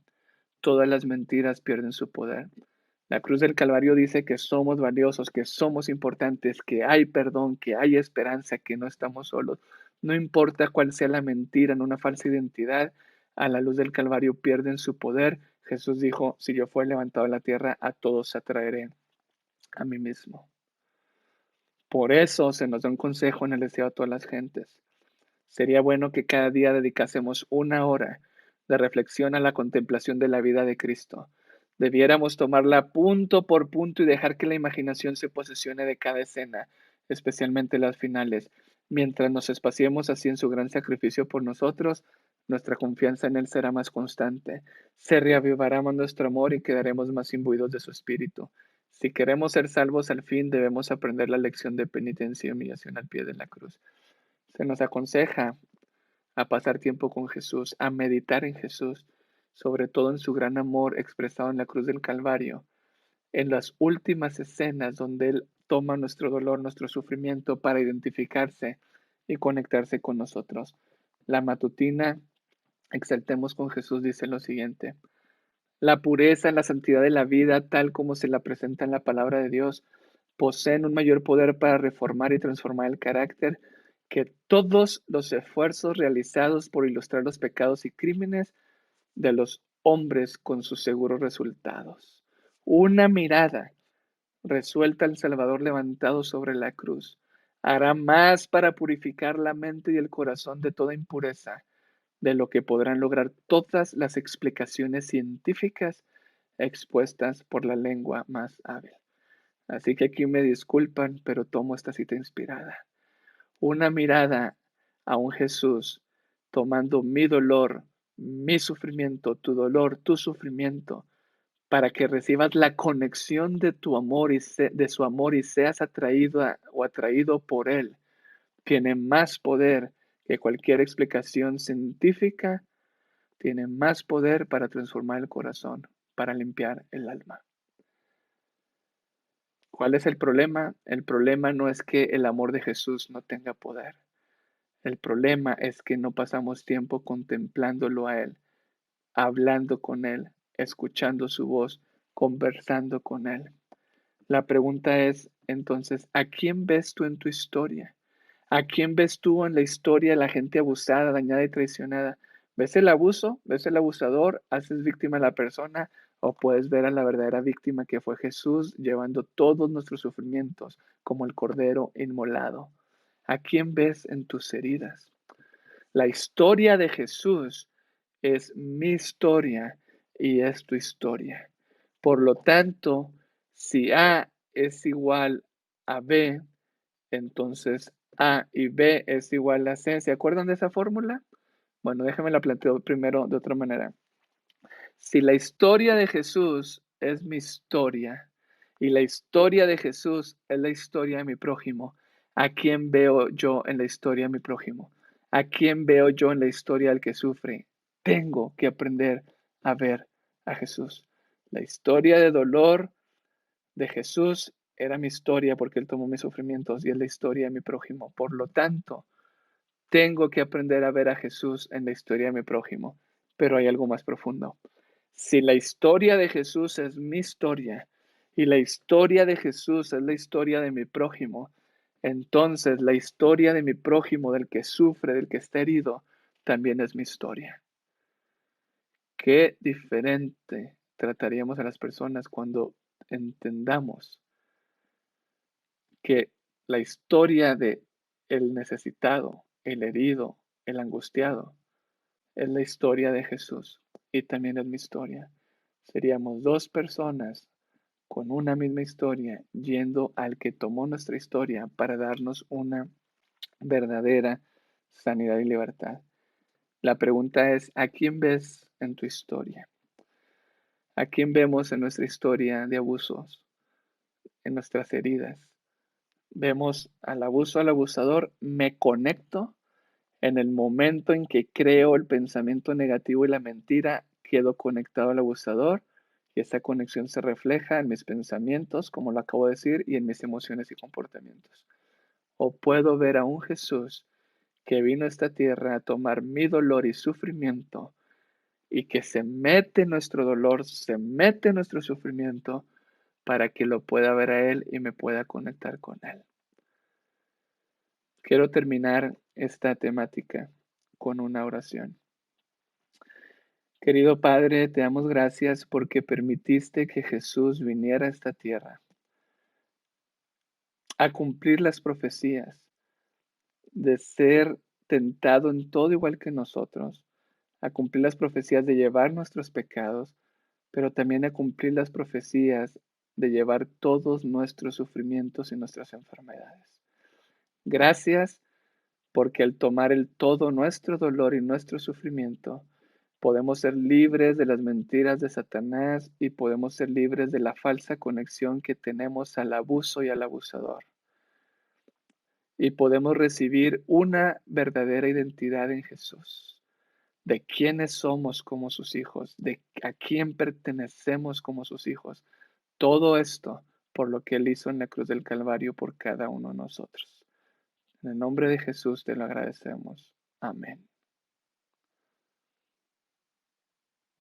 todas las mentiras pierden su poder. La cruz del Calvario dice que somos valiosos, que somos importantes, que hay perdón, que hay esperanza, que no estamos solos. No importa cuál sea la mentira en una falsa identidad, a la luz del Calvario pierden su poder. Jesús dijo, si yo fuera levantado a la tierra, a todos atraeré a mí mismo. Por eso se nos da un consejo en el deseo a todas las gentes. Sería bueno que cada día dedicásemos una hora de reflexión a la contemplación de la vida de Cristo. Debiéramos tomarla punto por punto y dejar que la imaginación se posesione de cada escena, especialmente las finales. Mientras nos espaciemos así en su gran sacrificio por nosotros, nuestra confianza en Él será más constante. Se reavivará más nuestro amor y quedaremos más imbuidos de su espíritu. Si queremos ser salvos al fin, debemos aprender la lección de penitencia y humillación al pie de la cruz. Se nos aconseja a pasar tiempo con Jesús, a meditar en Jesús, sobre todo en su gran amor expresado en la cruz del Calvario, en las últimas escenas donde Él toma nuestro dolor, nuestro sufrimiento para identificarse y conectarse con nosotros. La matutina, exaltemos con Jesús, dice lo siguiente. La pureza, la santidad de la vida, tal como se la presenta en la palabra de Dios, poseen un mayor poder para reformar y transformar el carácter que todos los esfuerzos realizados por ilustrar los pecados y crímenes de los hombres con sus seguros resultados. Una mirada resuelta al Salvador levantado sobre la cruz hará más para purificar la mente y el corazón de toda impureza de lo que podrán lograr todas las explicaciones científicas expuestas por la lengua más hábil. Así que aquí me disculpan, pero tomo esta cita inspirada. Una mirada a un Jesús tomando mi dolor, mi sufrimiento, tu dolor, tu sufrimiento, para que recibas la conexión de tu amor y de su amor y seas atraído o atraído por él, tiene más poder que cualquier explicación científica, tiene más poder para transformar el corazón, para limpiar el alma. ¿Cuál es el problema? El problema no es que el amor de Jesús no tenga poder. El problema es que no pasamos tiempo contemplándolo a Él, hablando con Él, escuchando su voz, conversando con Él. La pregunta es, entonces, ¿a quién ves tú en tu historia? ¿A quién ves tú en la historia de la gente abusada, dañada y traicionada? ¿Ves el abuso? ¿Ves el abusador? ¿Haces víctima a la persona? ¿O puedes ver a la verdadera víctima que fue Jesús llevando todos nuestros sufrimientos como el cordero inmolado? ¿A quién ves en tus heridas? La historia de Jesús es mi historia y es tu historia. Por lo tanto, si A es igual a B, entonces A y B es igual a C. ¿Se acuerdan de esa fórmula? Bueno, déjame la planteo primero de otra manera. Si la historia de Jesús es mi historia y la historia de Jesús es la historia de mi prójimo, ¿a quién veo yo en la historia de mi prójimo? ¿A quién veo yo en la historia del que sufre? Tengo que aprender a ver a Jesús. La historia de dolor de Jesús era mi historia porque Él tomó mis sufrimientos y es la historia de mi prójimo. Por lo tanto, tengo que aprender a ver a Jesús en la historia de mi prójimo. Pero hay algo más profundo. Si la historia de Jesús es mi historia y la historia de Jesús es la historia de mi prójimo, entonces la historia de mi prójimo, del que sufre, del que está herido, también es mi historia. Qué diferente trataríamos a las personas cuando entendamos que la historia de el necesitado, el herido, el angustiado, es la historia de Jesús y también es mi historia. Seríamos dos personas con una misma historia yendo al que tomó nuestra historia para darnos una verdadera sanidad y libertad. La pregunta es, ¿a quién ves en tu historia? ¿A quién vemos en nuestra historia de abusos, en nuestras heridas? Vemos al abuso, al abusador, me conecto en el momento en que creo el pensamiento negativo y la mentira, quedo conectado al abusador y esa conexión se refleja en mis pensamientos, como lo acabo de decir, y en mis emociones y comportamientos. O puedo ver a un Jesús que vino a esta tierra a tomar mi dolor y sufrimiento y que se mete en nuestro dolor, se mete en nuestro sufrimiento para que lo pueda ver a Él y me pueda conectar con Él. Quiero terminar esta temática con una oración. Querido Padre, te damos gracias porque permitiste que Jesús viniera a esta tierra a cumplir las profecías de ser tentado en todo igual que nosotros, a cumplir las profecías de llevar nuestros pecados, pero también a cumplir las profecías de llevar todos nuestros sufrimientos y nuestras enfermedades. Gracias porque al tomar el todo nuestro dolor y nuestro sufrimiento, podemos ser libres de las mentiras de Satanás y podemos ser libres de la falsa conexión que tenemos al abuso y al abusador. Y podemos recibir una verdadera identidad en Jesús, de quiénes somos como sus hijos, de a quién pertenecemos como sus hijos. Todo esto por lo que Él hizo en la cruz del Calvario por cada uno de nosotros. En el nombre de Jesús te lo agradecemos. Amén.